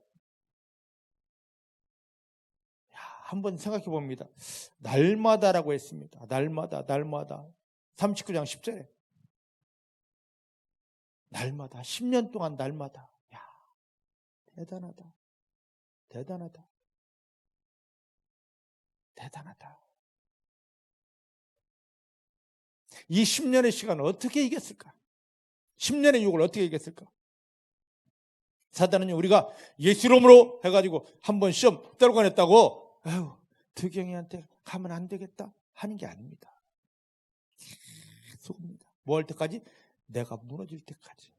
한번 생각해 봅니다. 날마다라고 했습니다. 날마다 39장 10절에 날마다 10년 동안 날마다. 야, 대단하다. 이 10년의 시간을 어떻게 이겼을까? 10년의 유혹을 어떻게 이겼을까? 사단은 우리가 예수 이름으로 해가지고 한번 시험 떨궈냈다고 득영이한테 가면 안 되겠다 하는 게 아닙니다. 계속입니다. 뭐 할 때까지? 내가 무너질 때까지.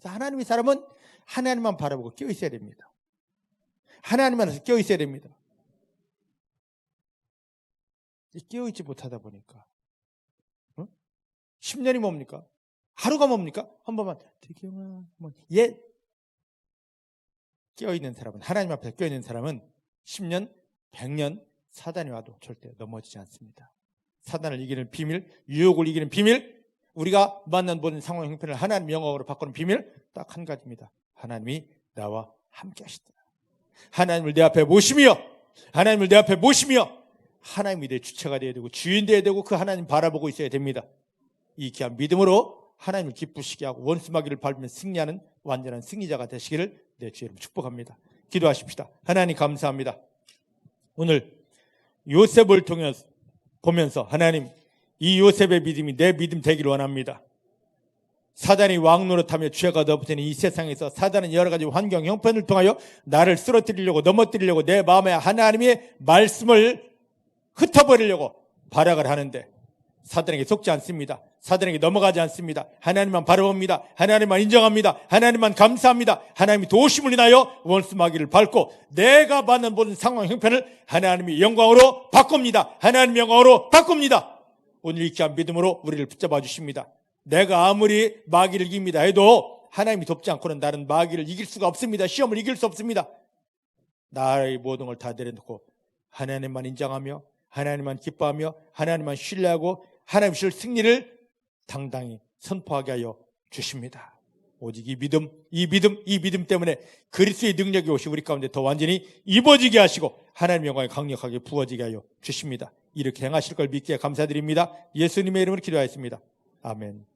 하나님의 사람은 하나님만 바라보고 껴있어야 됩니다. 하나님만 껴있어야 됩니다. 깨어있지 못하다 보니까 10년이 뭡니까? 하루가 뭡니까? 한 번만 대경아 깨어있는 사람은, 하나님 앞에 깨어있는 사람은 10년, 100년 사단이 와도 절대 넘어지지 않습니다. 사단을 이기는 비밀, 유혹을 이기는 비밀, 우리가 만난 모든 상황 형편을 하나님 영광으로 바꾸는 비밀 딱 한 가지입니다. 하나님이 나와 함께 하시더라. 하나님을 내 앞에 모시며 하나님이 내 주체가 되어야 되고 주인 되어야 되고 그 하나님 바라보고 있어야 됩니다. 이 귀한 믿음으로 하나님을 기쁘시게 하고 원수마귀를 밟으며 승리하는 완전한 승리자가 되시기를 내 주의 이름으로 축복합니다. 기도하십시다. 하나님 감사합니다. 오늘 요셉을 통해서 보면서 하나님, 이 요셉의 믿음이 내 믿음 되기를 원합니다. 사단이 왕노릇하며 죄가 덮어지는 이 세상에서 사단은 여러 가지 환경 형편을 통하여 나를 쓰러뜨리려고 넘어뜨리려고 내 마음에 하나님의 말씀을 흩어버리려고 발악을 하는데 사단에게 속지 않습니다. 사단에게 넘어가지 않습니다. 하나님만 바라봅니다. 하나님만 인정합니다. 하나님만 감사합니다. 하나님이 도우심을 인하여 원수마귀를 밟고 내가 받는 모든 상황 형편을 하나님의 영광으로 바꿉니다. 하나님의 영광으로 바꿉니다. 오늘 이 귀한 믿음으로 우리를 붙잡아 주십니다. 내가 아무리 마귀를 이깁니다 해도 하나님이 돕지 않고는 나는 마귀를 이길 수가 없습니다. 시험을 이길 수 없습니다. 나의 모든 걸 다 내려놓고 하나님만 인정하며 하나님만 기뻐하며 하나님만 신뢰하고 하나님 주실 승리를 당당히 선포하게 하여 주십니다. 오직 이 믿음 때문에 그리스도의 능력이 오시 우리 가운데 더 완전히 입어지게 하시고 하나님의 영광이 강력하게 부어지게 하여 주십니다. 이렇게 행하실 걸 믿기에 감사드립니다. 예수님의 이름으로 기도하였습니다. 아멘.